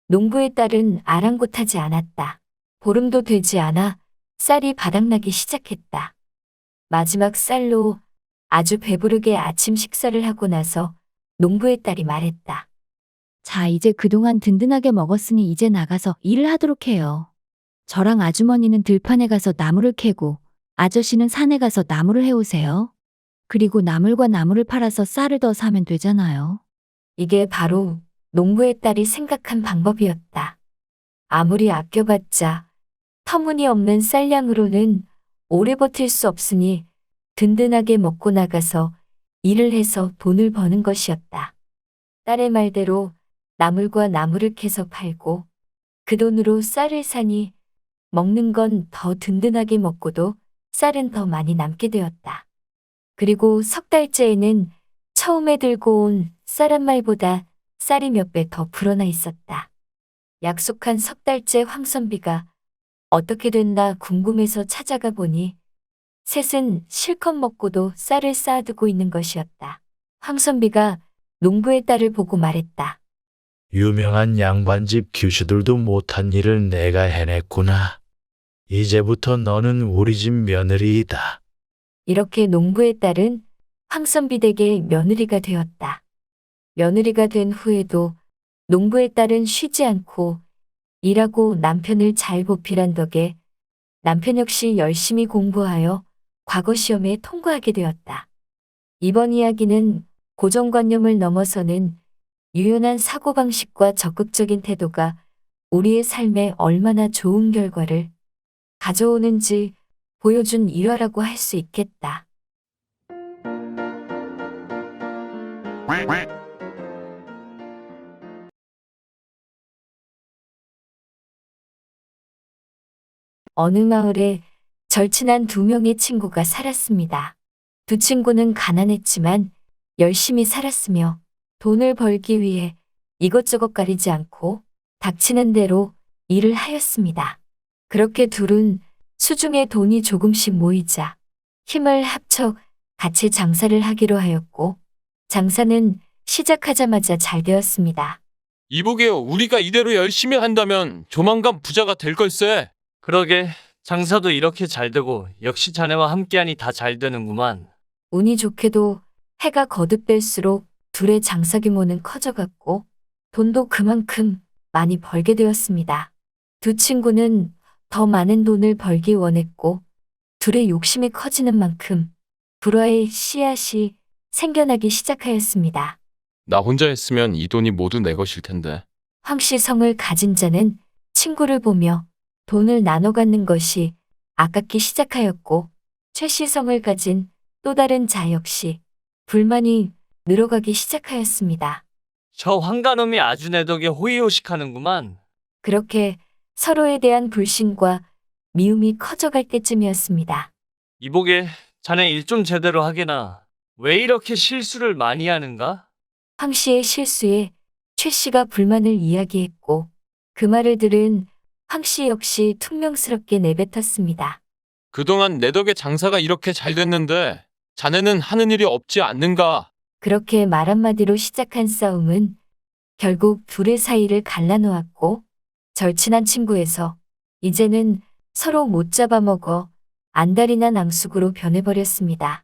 농부의 딸은 아랑곳하지 않았다. 보름도 되지 않아 쌀이 바닥나기 시작했다. 마지막 쌀로 아주 배부르게 아침 식사를 하고 나서 농부의 딸이 말했다. 자, 이제 그동안 든든하게 먹었으니 이제 나가서 일을 하도록 해요. 저랑 아주머니는 들판에 가서 나무를 캐고 아저씨는 산에 가서 나무를 해오세요. 그리고 나물과 나무를 팔아서 쌀을 더 사면 되잖아요. 이게 바로 농부의 딸이 생각한 방법이었다. 아무리 아껴봤자 터무니없는 쌀량으로는 오래 버틸 수 없으니 든든하게 먹고 나가서 일을 해서 돈을 버는 것이었다. 딸의 말대로 나물과 나무를 캐서 팔고 그 돈으로 쌀을 사니 먹는 건 더 든든하게 먹고도 쌀은 더 많이 남게 되었다. 그리고 석 달째에는 처음에 들고 온 쌀 한 말보다 쌀이 몇 배 더 불어나 있었다. 약속한 석 달째 황선비가 어떻게 됐나 궁금해서 찾아가 보니 셋은 실컷 먹고도 쌀을 쌓아두고 있는 것이었다. 황선비가 농부의 딸을 보고 말했다. 유명한 양반집 규슈들도 못한 일을 내가 해냈구나. 이제부터 너는 우리 집 며느리이다. 이렇게 농부의 딸은 황선비 댁의 며느리가 되었다. 며느리가 된 후에도 농부의 딸은 쉬지 않고 일하고 남편을 잘 보필한 덕에 남편 역시 열심히 공부하여 과거 시험에 통과하게 되었다. 이번 이야기는 고정관념을 넘어서는 유연한 사고방식과 적극적인 태도가 우리의 삶에 얼마나 좋은 결과를 가져오는지 보여준 일화라고 할 수 있겠다. 어느 마을에 절친한 두 명의 친구가 살았습니다. 두 친구는 가난했지만 열심히 살았으며 돈을 벌기 위해 이것저것 가리지 않고 닥치는 대로 일을 하였습니다. 그렇게 둘은 수중에 돈이 조금씩 모이자 힘을 합쳐 같이 장사를 하기로 하였고 장사는 시작하자마자 잘 되었습니다. 이보게요, 우리가 이대로 열심히 한다면 조만간 부자가 될 걸세. 그러게, 장사도 이렇게 잘 되고 역시 자네와 함께하니 다 잘 되는구만. 운이 좋게도 해가 거듭될수록 둘의 장사 규모는 커져갔고 돈도 그만큼 많이 벌게 되었습니다. 두 친구는 더 많은 돈을 벌기 원했고 둘의 욕심이 커지는 만큼 불화의 씨앗이 생겨나기 시작하였습니다. 나 혼자 했으면 이 돈이 모두 내 것일 텐데. 황씨성을 가진 자는 친구를 보며 돈을 나눠 갖는 것이 아깝기 시작하였고 최씨성을 가진 또 다른 자 역시 불만이 늘어가기 시작하였습니다. 저 황가놈이 아주 내 덕에 호의호식하는구만. 그렇게 서로에 대한 불신과 미움이 커져갈 때쯤이었습니다. 이보게, 자네 일 좀 제대로 하게나. 왜 이렇게 실수를 많이 하는가? 황 씨의 실수에 최 씨가 불만을 이야기했고 그 말을 들은 황 씨 역시 퉁명스럽게 내뱉었습니다. 그동안 내 덕에 장사가 이렇게 잘 됐는데 자네는 하는 일이 없지 않는가? 그렇게 말 한마디로 시작한 싸움은 결국 둘의 사이를 갈라놓았고 절친한 친구에서 이제는 서로 못 잡아먹어 안달이 난 앙숙으로 변해버렸습니다.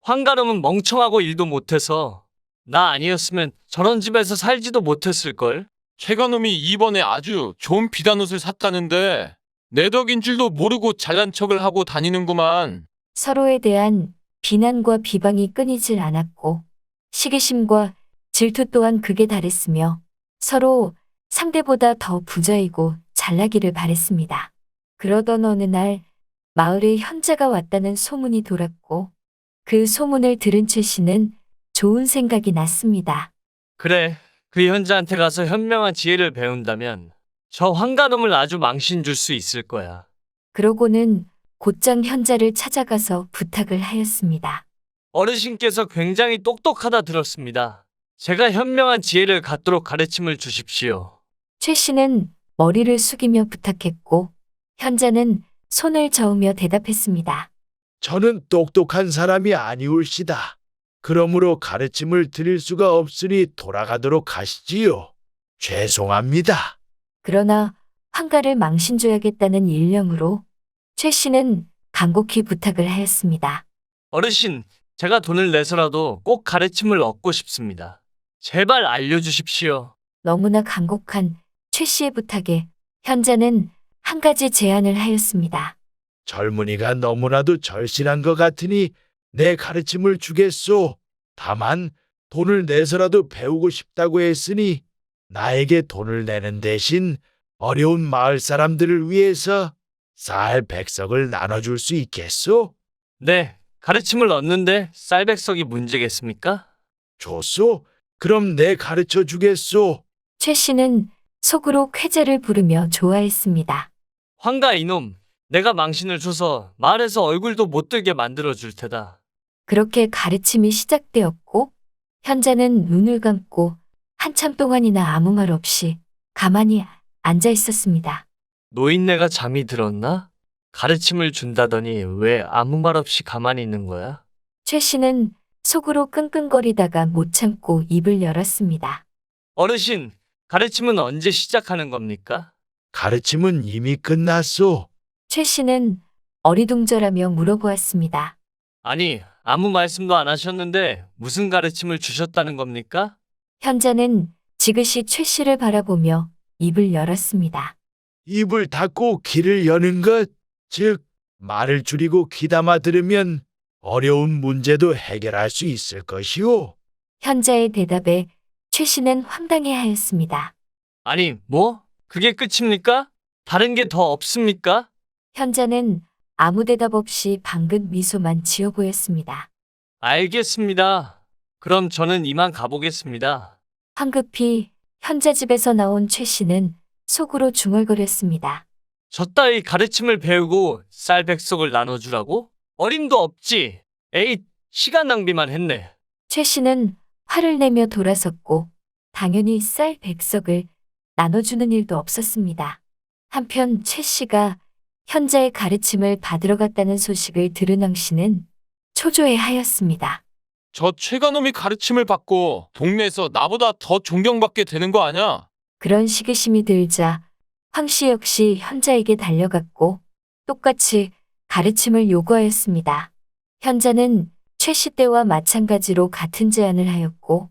황가름은 멍청하고 일도 못해서 나 아니었으면 저런 집에서 살지도 못했을걸. 최가놈이 이번에 아주 좋은 비단 옷을 샀다는데 내 덕인 줄도 모르고 잘난 척을 하고 다니는구만. 서로에 대한 비난과 비방이 끊이질 않았고 시기심과 질투 또한 극에 달했으며 서로 상대보다 더 부자이고 잘나기를 바랬습니다. 그러던 어느 날 마을에 현자가 왔다는 소문이 돌았고 그 소문을 들은 최 씨는 좋은 생각이 났습니다. 그래, 그 현자한테 가서 현명한 지혜를 배운다면 저 황가름을 아주 망신 줄 수 있을 거야. 그러고는 곧장 현자를 찾아가서 부탁을 하였습니다. 어르신께서 굉장히 똑똑하다 들었습니다. 제가 현명한 지혜를 갖도록 가르침을 주십시오. 최 씨는 머리를 숙이며 부탁했고 현자는 손을 저으며 대답했습니다. 저는 똑똑한 사람이 아니올시다. 그러므로 가르침을 드릴 수가 없으니 돌아가도록 하시지요. 죄송합니다. 그러나 황가를 망신줘야겠다는 일념으로 최 씨는 간곡히 부탁을 하였습니다. 어르신, 제가 돈을 내서라도 꼭 가르침을 얻고 싶습니다. 제발 알려주십시오. 너무나 간곡한 최 씨의 부탁에 현자는 한 가지 제안을 하였습니다. 젊은이가 너무나도 절실한 것 같으니 내 가르침을 주겠소. 다만 돈을 내서라도 배우고 싶다고 했으니 나에게 돈을 내는 대신 어려운 마을 사람들을 위해서 쌀 100석을 나눠줄 수 있겠소? 네, 가르침을 얻는데 쌀백석이 문제겠습니까? 좋소. 그럼 내 가르쳐 주겠소. 최 씨는 속으로 쾌재를 부르며 좋아했습니다. 황가 이놈, 내가 망신을 줘서 마을에서 얼굴도 못 들게 만들어 줄 테다. 그렇게 가르침이 시작되었고 현자는 눈을 감고 한참 동안이나 아무 말 없이 가만히 앉아 있었습니다. 노인네가 잠이 들었나? 가르침을 준다더니 왜 아무 말 없이 가만히 있는 거야? 최 씨는 속으로 끙끙거리다가 못 참고 입을 열었습니다. 어르신, 가르침은 언제 시작하는 겁니까? 가르침은 이미 끝났소. 최 씨는 어리둥절하며 물어보았습니다. 아니, 아무 말씀도 안 하셨는데 무슨 가르침을 주셨다는 겁니까? 현자는 지그시 최 씨를 바라보며 입을 열었습니다. 입을 닫고 귀를 여는 것, 즉 말을 줄이고 귀담아 들으면 어려운 문제도 해결할 수 있을 것이오. 현자의 대답에 최 씨는 황당해하였습니다. 아니, 뭐? 그게 끝입니까? 다른 게 더 없습니까? 현자는 아무 대답 없이 방긋 미소만 지어 보였습니다. 알겠습니다. 그럼 저는 이만 가보겠습니다. 황급히 현자 집에서 나온 최 씨는 속으로 중얼거렸습니다. 저 따위 가르침을 배우고 쌀 100석을 나눠주라고? 어림도 없지. 에잇, 시간 낭비만 했네. 최 씨는 화를 내며 돌아섰고 당연히 쌀 100석을 나눠주는 일도 없었습니다. 한편 최 씨가 현자의 가르침을 받으러 갔다는 소식을 들은 왕 씨는 초조해하였습니다. 저 최가놈이 가르침을 받고 동네에서 나보다 더 존경받게 되는 거 아냐? 그런 시기심이 들자 황 씨 역시 현자에게 달려갔고 똑같이 가르침을 요구하였습니다. 현자는 최 씨 때와 마찬가지로 같은 제안을 하였고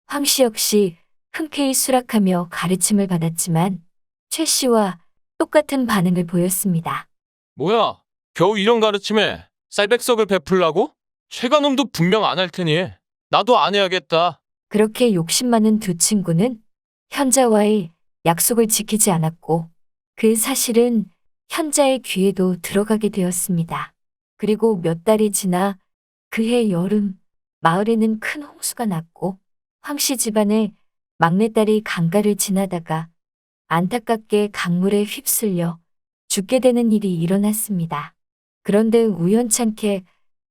황 씨 역시 흔쾌히 수락하며 가르침을 받았지만 최 씨와 똑같은 반응을 보였습니다. 뭐야? 겨우 이런 가르침에 쌀백석을 베풀라고? 최가놈도 분명 안 할 테니 나도 안 해야겠다. 그렇게 욕심 많은 두 친구는 현자와의 약속을 지키지 않았고 그 사실은 현자의 귀에도 들어가게 되었습니다. 그리고 몇 달이 지나 그해 여름 마을에는 큰 홍수가 났고 황 씨 집안의 막내딸이 강가를 지나다가 안타깝게 강물에 휩쓸려 죽게 되는 일이 일어났습니다. 그런데 우연찮게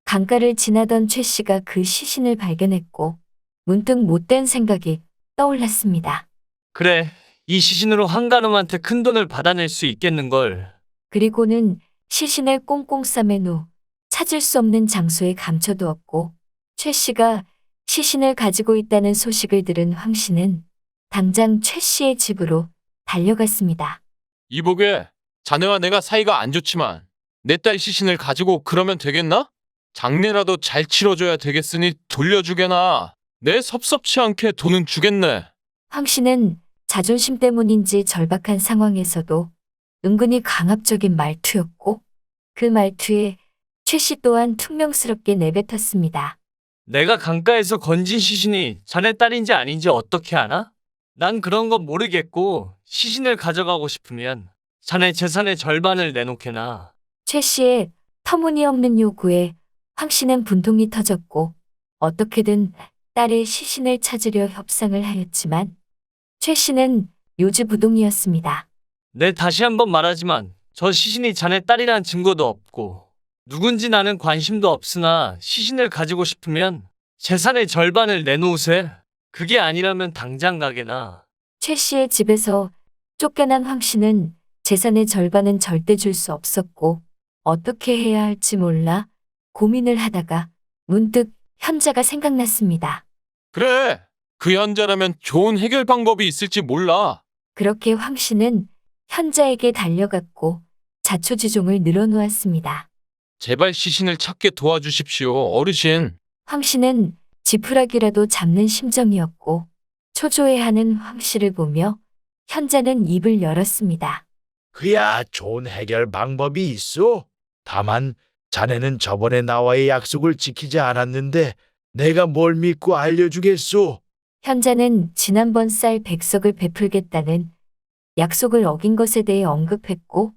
강가를 지나던 최 씨가 그 시신을 발견했고 문득 못된 생각이 떠올랐습니다. 그래, 이 시신으로 한가놈한테 큰 돈을 받아낼 수 있겠는걸. 그리고는 시신을 꽁꽁 싸맨 후 찾을 수 없는 장소에 감춰두었고 최 씨가 시신을 가지고 있다는 소식을 들은 황 씨는 당장 최 씨의 집으로 달려갔습니다. 이보게, 자네와 내가 사이가 안 좋지만 내 딸 시신을 가지고 그러면 되겠나? 장례라도 잘 치러줘야 되겠으니 돌려주게나. 내 섭섭치 않게 돈은 주겠네. 황 씨는 자존심 때문인지 절박한 상황에서도 은근히 강압적인 말투였고 그 말투에 최 씨 또한 퉁명스럽게 내뱉었습니다. 내가 강가에서 건진 시신이 자네 딸인지 아닌지 어떻게 아나? 난 그런 건 모르겠고 시신을 가져가고 싶으면 자네 재산의 절반을 내놓게나. 최 씨의 터무니없는 요구에 황 씨는 분통이 터졌고 어떻게든 딸의 시신을 찾으려 협상을 하였지만 최 씨는 요지부동이었습니다. 내 다시 한번 말하지만 저 시신이 자네 딸이란 증거도 없고 누군지 나는 관심도 없으나 시신을 가지고 싶으면 재산의 절반을 내놓으세. 그게 아니라면 당장 가게나. 최 씨의 집에서 쫓겨난 황 씨는 재산의 절반은 절대 줄 수 없었고 어떻게 해야 할지 몰라 고민을 하다가 문득 현자가 생각났습니다. 그래. 그 현자라면 좋은 해결 방법이 있을지 몰라. 그렇게 황 씨는 현자에게 달려갔고 자초지종을 늘어놓았습니다. 제발 시신을 찾게 도와주십시오, 어르신. 황 씨는 지푸라기라도 잡는 심정이었고 초조해하는 황 씨를 보며 현자는 입을 열었습니다. 그야 좋은 해결 방법이 있어. 다만 자네는 저번에 나와의 약속을 지키지 않았는데 내가 뭘 믿고 알려주겠소? 현자는 지난번 쌀 100석을 베풀겠다는 약속을 어긴 것에 대해 언급했고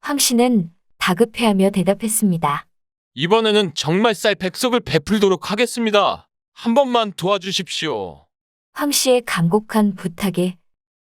황 씨는 다급해하며 대답했습니다. 이번에는 정말 쌀 100석을 베풀도록 하겠습니다. 한 번만 도와주십시오. 황 씨의 간곡한 부탁에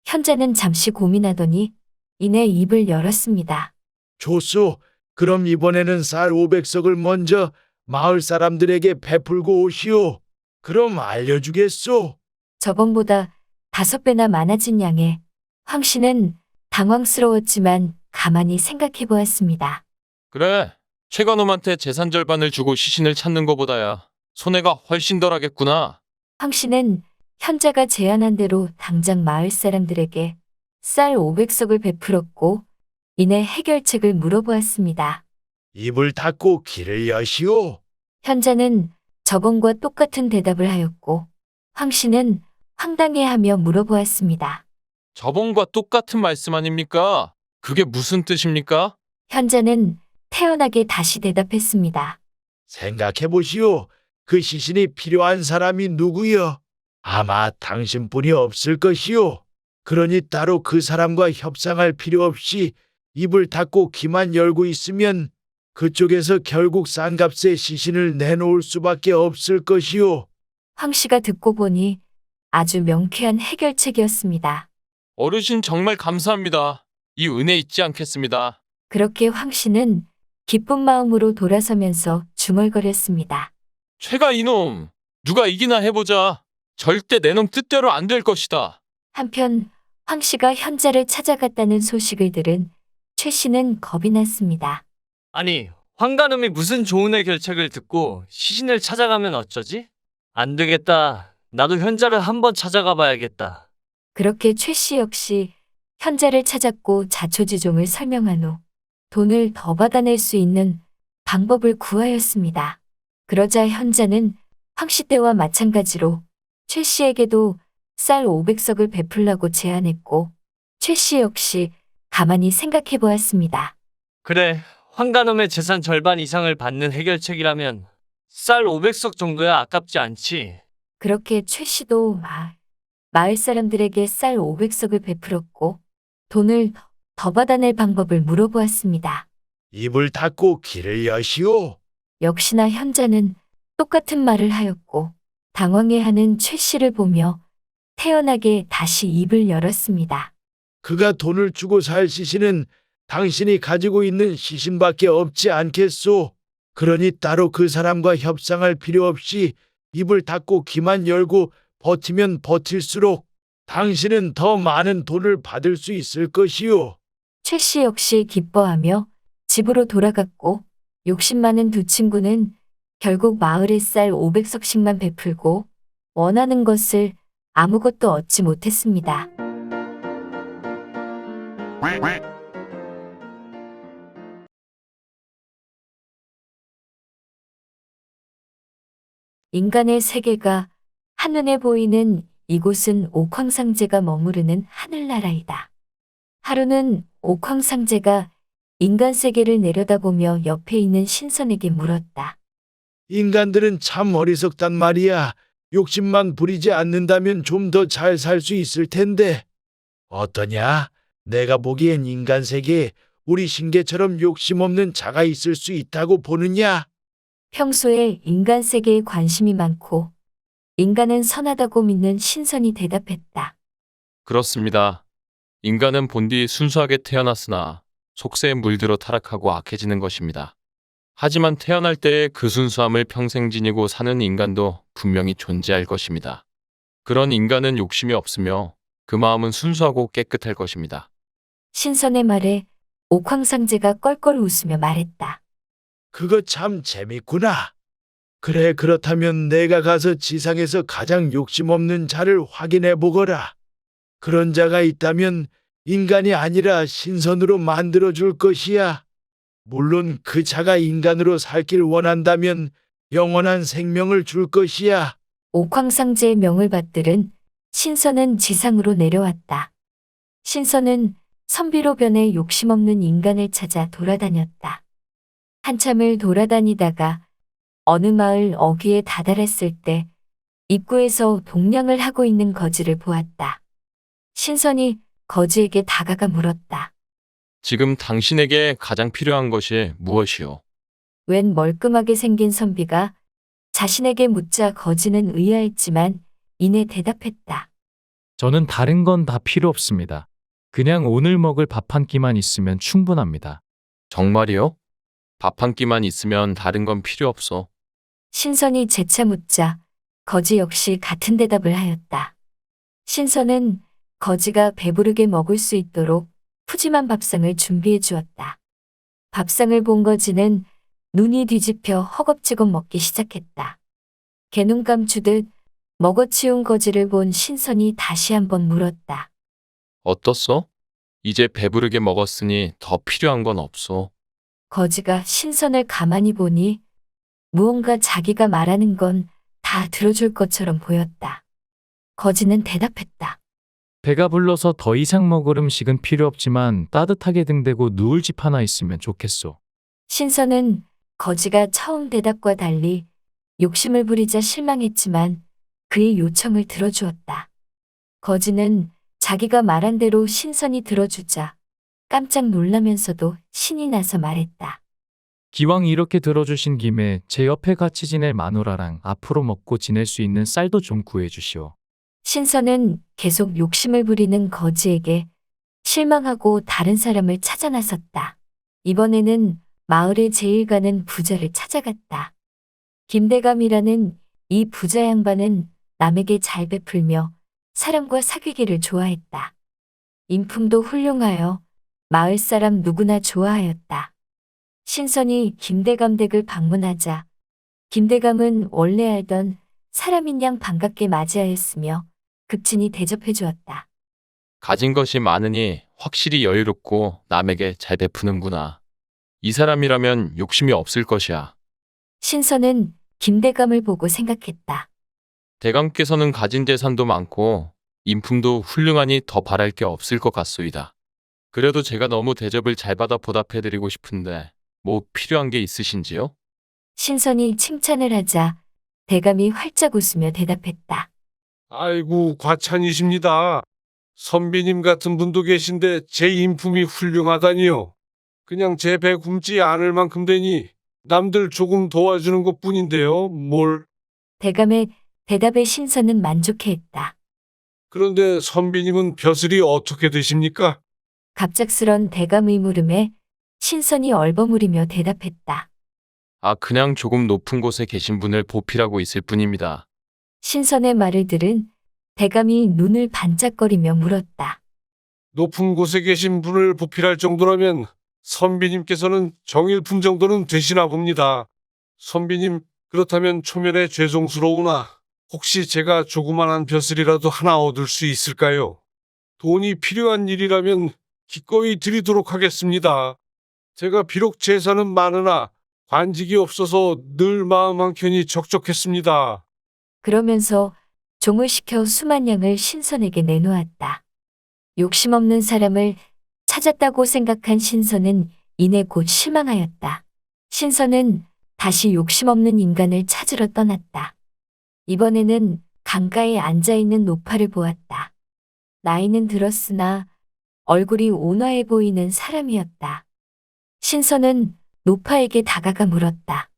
현자는 잠시 고민하더니 이내 입을 열었습니다. 좋소. 그럼 이번에는 쌀 500석을 먼저 마을 사람들에게 베풀고 오시오. 그럼 알려주겠소? 저번보다 5배나 많아진 양에 황 씨는 당황스러웠지만 가만히 생각해 보았습니다. 그래. 최관홈한테 재산 절반을 주고 시신을 찾는 것보다야 손해가 훨씬 덜하겠구나. 황 씨는 현자가 제안한 대로 당장 마을 사람들에게 쌀 500석을 베풀었고 이내 해결책을 물어보았습니다. 입을 닫고 귀를 여시오. 현자는 저번과 똑같은 대답을 하였고 황 씨는 황당해하며 물어보았습니다. 저번과 똑같은 말씀 아닙니까? 그게 무슨 뜻입니까? 현자는 태연하게 다시 대답했습니다. 생각해 보시오. 그 시신이 필요한 사람이 누구여? 아마 당신뿐이 없을 것이오. 그러니 따로 그 사람과 협상할 필요 없이 입을 닫고 귀만 열고 있으면 그쪽에서 결국 싼값에 시신을 내놓을 수밖에 없을 것이오. 황 씨가 듣고 보니 아주 명쾌한 해결책이었습니다. 어르신 정말 감사합니다. 이 은혜 잊지 않겠습니다. 그렇게 황 씨는 기쁜 마음으로 돌아서면서 중얼거렸습니다. 최가 이놈, 누가 이기나 해보자. 절대 내 놈 뜻대로 안 될 것이다. 한편 황 씨가 현자를 찾아갔다는 소식을 들은 최 씨는 겁이 났습니다. 아니, 황가놈이 무슨 좋은 해결책을 듣고 시신을 찾아가면 어쩌지? 안 되겠다. 나도 현자를 한번 찾아가 봐야겠다. 그렇게 최 씨 역시 현자를 찾았고 자초지종을 설명한 후 돈을 더 받아낼 수 있는 방법을 구하였습니다. 그러자 현자는 황 씨 때와 마찬가지로 최 씨에게도 쌀 500석을 베풀라고 제안했고 최 씨 역시 가만히 생각해 보았습니다. 그래, 황가놈의 재산 절반 이상을 받는 해결책이라면 쌀 500석 정도야 아깝지 않지. 그렇게 최 씨도 마을 사람들에게 쌀 500석을 베풀었고 돈을 더 받아낼 방법을 물어보았습니다. 입을 닫고 귀를 여시오. 역시나 현자는 똑같은 말을 하였고 당황해하는 최 씨를 보며 태연하게 다시 입을 열었습니다. 그가 돈을 주고 살 시신은 당신이 가지고 있는 시신밖에 없지 않겠소? 그러니 따로 그 사람과 협상할 필요 없이 입을 닫고 귀만 열고 버티면 버틸수록 당신은 더 많은 돈을 받을 수 있을 것이요. 최 씨 역시 기뻐하며 집으로 돌아갔고 욕심 많은 두 친구는 결국 마을에 쌀 500석씩만 베풀고 원하는 것을 아무것도 얻지 못했습니다. 인간의 세계가 한눈에 보이는 이곳은 옥황상제가 머무르는 하늘나라이다. 하루는 옥황상제가 인간 세계를 내려다보며 옆에 있는 신선에게 물었다. 인간들은 참 어리석단 말이야. 욕심만 부리지 않는다면 좀 더 잘 살 수 있을 텐데. 어떠냐? 내가 보기엔 인간 세계에 우리 신계처럼 욕심 없는 자가 있을 수 있다고 보느냐? 평소에 인간 세계에 관심이 많고 인간은 선하다고 믿는 신선이 대답했다. 그렇습니다. 인간은 본디 순수하게 태어났으나 속세에 물들어 타락하고 악해지는 것입니다. 하지만 태어날 때의 그 순수함을 평생 지니고 사는 인간도 분명히 존재할 것입니다. 그런 인간은 욕심이 없으며 그 마음은 순수하고 깨끗할 것입니다. 신선의 말에 옥황상제가 껄껄 웃으며 말했다. 그거 참 재밌구나. 그래, 그렇다면 내가 가서 지상에서 가장 욕심 없는 자를 확인해 보거라. 그런 자가 있다면 인간이 아니라 신선으로 만들어 줄 것이야. 물론 그 자가 인간으로 살길 원한다면 영원한 생명을 줄 것이야. 옥황상제의 명을 받들은 신선은 지상으로 내려왔다. 신선은 선비로 변해 욕심 없는 인간을 찾아 돌아다녔다. 한참을 돌아다니다가 어느 마을 어귀에 다다랐을 때 입구에서 동냥을 하고 있는 거지를 보았다. 신선이 거지에게 다가가 물었다. 지금 당신에게 가장 필요한 것이 무엇이오? 웬 멀끔하게 생긴 선비가 자신에게 묻자 거지는 의아했지만 이내 대답했다. 저는 다른 건 다 필요 없습니다. 그냥 오늘 먹을 밥 한 끼만 있으면 충분합니다. 정말이요? 밥 한 끼만 있으면 다른 건 필요 없어. 신선이 재차 묻자 거지 역시 같은 대답을 하였다. 신선은 거지가 배부르게 먹을 수 있도록 푸짐한 밥상을 준비해 주었다. 밥상을 본 거지는 눈이 뒤집혀 허겁지겁 먹기 시작했다. 개눈 감추듯 먹어치운 거지를 본 신선이 다시 한번 물었다. 어떻소? 이제 배부르게 먹었으니 더 필요한 건 없소. 거지가 신선을 가만히 보니 무언가 자기가 말하는 건 다 들어줄 것처럼 보였다. 거지는 대답했다. 배가 불러서 더 이상 먹을 음식은 필요 없지만 따뜻하게 등대고 누울 집 하나 있으면 좋겠소. 신선은 거지가 처음 대답과 달리 욕심을 부리자 실망했지만 그의 요청을 들어주었다. 거지는 자기가 말한 대로 신선이 들어주자 깜짝 놀라면서도 신이 나서 말했다. 기왕 이렇게 들어주신 김에 제 옆에 같이 지낼 마누라랑 앞으로 먹고 지낼 수 있는 쌀도 좀 구해주시오. 신선은 계속 욕심을 부리는 거지에게 실망하고 다른 사람을 찾아 나섰다. 이번에는 마을에 제일 가는 부자를 찾아갔다. 김대감이라는 이 부자 양반은 남에게 잘 베풀며 사람과 사귀기를 좋아했다. 인품도 훌륭하여 마을 사람 누구나 좋아하였다. 신선이 김대감 댁을 방문하자 김대감은 원래 알던 사람인 양 반갑게 맞이하였으며 극진히 대접해 주었다. 가진 것이 많으니 확실히 여유롭고 남에게 잘 베푸는구나. 이 사람이라면 욕심이 없을 것이야. 신선은 김대감을 보고 생각했다. 대감께서는 가진 재산도 많고 인품도 훌륭하니 더 바랄 게 없을 것 같소이다. 그래도 제가 너무 대접을 잘 받아 보답해드리고 싶은데 뭐 필요한 게 있으신지요? 신선이 칭찬을 하자 대감이 활짝 웃으며 대답했다. 아이고, 과찬이십니다. 선비님 같은 분도 계신데 제 인품이 훌륭하다니요. 그냥 제 배 굶지 않을 만큼 되니 남들 조금 도와주는 것뿐인데요. 뭘? 대감의 대답에 신선은 만족해했다. 그런데 선비님은 벼슬이 어떻게 되십니까? 갑작스런 대감의 물음에 신선이 얼버무리며 대답했다. 아, 그냥 조금 높은 곳에 계신 분을 보필하고 있을 뿐입니다. 신선의 말을 들은 대감이 눈을 반짝거리며 물었다. 높은 곳에 계신 분을 보필할 정도라면 선비님께서는 정일품 정도는 되시나 봅니다. 선비님, 그렇다면 초면에 죄송스러우나 혹시 제가 조그만한 벼슬이라도 하나 얻을 수 있을까요? 돈이 필요한 일이라면 기꺼이 드리도록 하겠습니다. 제가 비록 재산은 많으나 관직이 없어서 늘 마음 한켠이 적적했습니다. 그러면서 종을 시켜 수만 양을 신선에게 내놓았다. 욕심 없는 사람을 찾았다고 생각한 신선은 이내 곧 실망하였다. 신선은 다시 욕심 없는 인간을 찾으러 떠났다. 이번에는 강가에 앉아있는 노파를 보았다. 나이는 들었으나 얼굴이 온화해 보이는 사람이었다. 신선은 노파에게 다가가 물었다.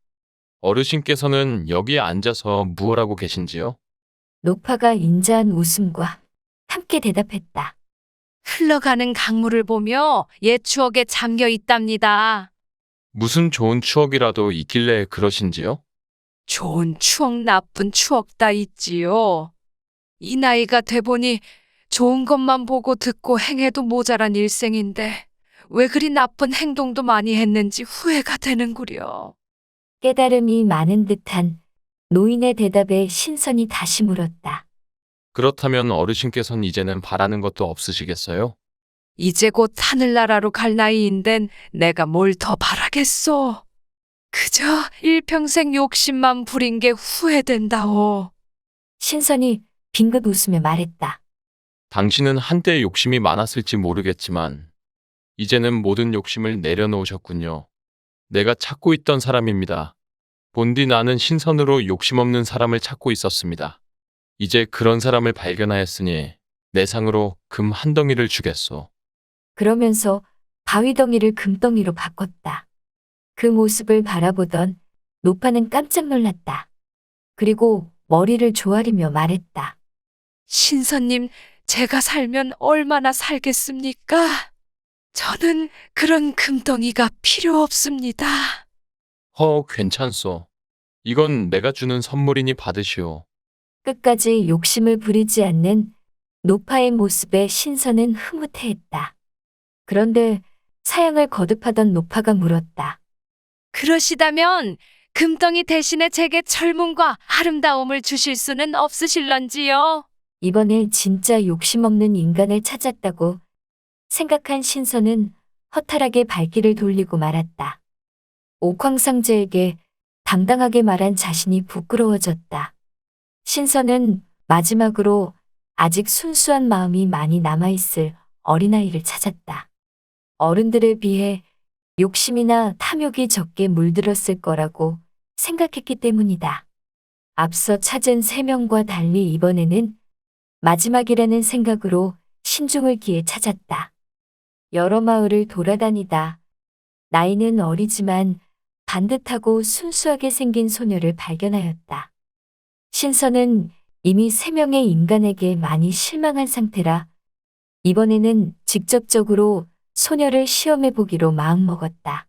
어르신께서는 여기에 앉아서 무엇 하고 계신지요? 노파가 인자한 웃음과 함께 대답했다. 흘러가는 강물을 보며 옛 추억에 잠겨 있답니다. 무슨 좋은 추억이라도 있길래 그러신지요? 좋은 추억, 나쁜 추억 다 있지요. 이 나이가 돼보니 좋은 것만 보고 듣고 행해도 모자란 일생인데 왜 그리 나쁜 행동도 많이 했는지 후회가 되는구려. 깨달음이 많은 듯한 노인의 대답에 신선이 다시 물었다. 그렇다면 어르신께서는 이제는 바라는 것도 없으시겠어요? 이제 곧 하늘나라로 갈 나이인데 내가 뭘 더 바라겠소. 그저 일평생 욕심만 부린 게 후회된다오. 신선이 빙긋 웃으며 말했다. 당신은 한때 욕심이 많았을지 모르겠지만 이제는 모든 욕심을 내려놓으셨군요. 내가 찾고 있던 사람입니다. 본디 나는 신선으로 욕심 없는 사람을 찾고 있었습니다. 이제 그런 사람을 발견하였으니 내 상으로 금 한 덩이를 주겠소. 그러면서 바위덩이를 금덩이로 바꿨다. 그 모습을 바라보던 노파는 깜짝 놀랐다. 그리고 머리를 조아리며 말했다. 신선님, 제가 살면 얼마나 살겠습니까? 저는 그런 금덩이가 필요 없습니다. 괜찮소. 이건 내가 주는 선물이니 받으시오. 끝까지 욕심을 부리지 않는 노파의 모습에 신선은 흐뭇해했다. 그런데 사양을 거듭하던 노파가 물었다. 그러시다면 금덩이 대신에 제게 젊음과 아름다움을 주실 수는 없으실런지요? 이번에 진짜 욕심 없는 인간을 찾았다고 생각한 신선은 허탈하게 발길을 돌리고 말았다. 옥황상제에게 당당하게 말한 자신이 부끄러워졌다. 신선은 마지막으로 아직 순수한 마음이 많이 남아있을 어린아이를 찾았다. 어른들에 비해 욕심이나 탐욕이 적게 물들었을 거라고 생각했기 때문이다. 앞서 찾은 세 명과 달리 이번에는 마지막이라는 생각으로 신중을 기해 찾았다. 여러 마을을 돌아다니다 나이는 어리지만 반듯하고 순수하게 생긴 소녀를 발견하였다. 신선은 이미 3명의 인간에게 많이 실망한 상태라 이번에는 직접적으로 소녀를 시험해 보기로 마음먹었다.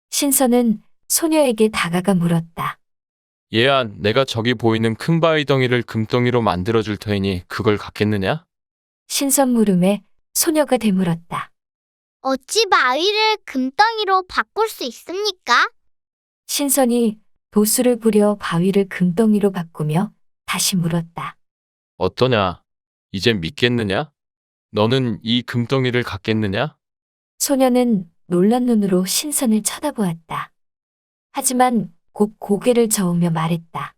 신선은 소녀에게 다가가 물었다. 얘야, 내가 저기 보이는 큰 바위 덩이를 금덩이로 만들어줄 터이니 그걸 갖겠느냐? 신선 물음에 소녀가 되물었다. 어찌 바위를 금덩이로 바꿀 수 있습니까? 신선이 도수를 부려 바위를 금덩이로 바꾸며 다시 물었다. 어떠냐? 이젠 믿겠느냐? 너는 이 금덩이를 갖겠느냐? 소녀는 놀란 눈으로 신선을 쳐다보았다. 하지만 곧 고개를 저으며 말했다.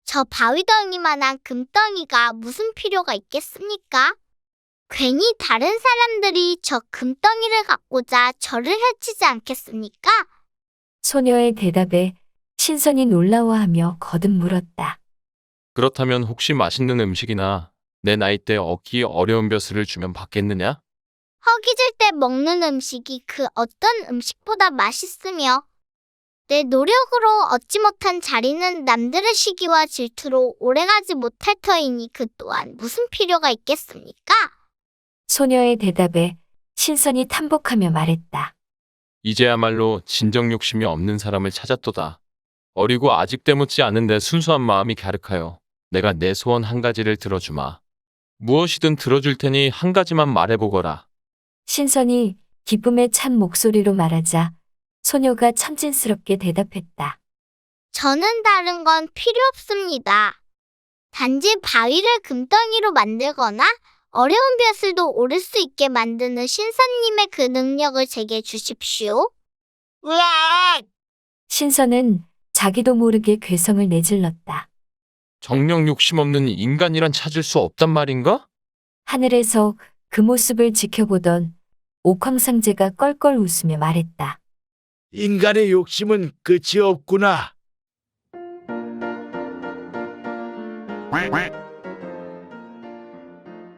저 바위덩이만한 금덩이가 무슨 필요가 있겠습니까? 괜히 다른 사람들이 저 금덩이를 갖고자 저를 해치지 않겠습니까? 소녀의 대답에 신선이 놀라워하며 거듭 물었다. 그렇다면 혹시 맛있는 음식이나 내 나이 때 얻기 어려운 벼슬을 주면 받겠느냐? 허기질 때 먹는 음식이 그 어떤 음식보다 맛있으며 내 노력으로 얻지 못한 자리는 남들의 시기와 질투로 오래가지 못할 터이니 그 또한 무슨 필요가 있겠습니까? 소녀의 대답에 신선이 탐복하며 말했다. 이제야말로 진정 욕심이 없는 사람을 찾았도다. 어리고 아직 때묻지 않은데 순수한 마음이 갸륵하여 내가 내 소원 한 가지를 들어주마. 무엇이든 들어줄 테니 한 가지만 말해보거라. 신선이 기쁨에 찬 목소리로 말하자 소녀가 참진스럽게 대답했다. 저는 다른 건 필요 없습니다. 단지 바위를 금덩이로 만들거나 어려운 벼슬도 오를 수 있게 만드는 신선님의 그 능력을 제게 주십시오. 으악! 신선은 자기도 모르게 괴성을 내질렀다. 정령 욕심 없는 인간이란 찾을 수 없단 말인가? 하늘에서 그 모습을 지켜보던 옥황상제가 껄껄 웃으며 말했다. 인간의 욕심은 끝이 없구나.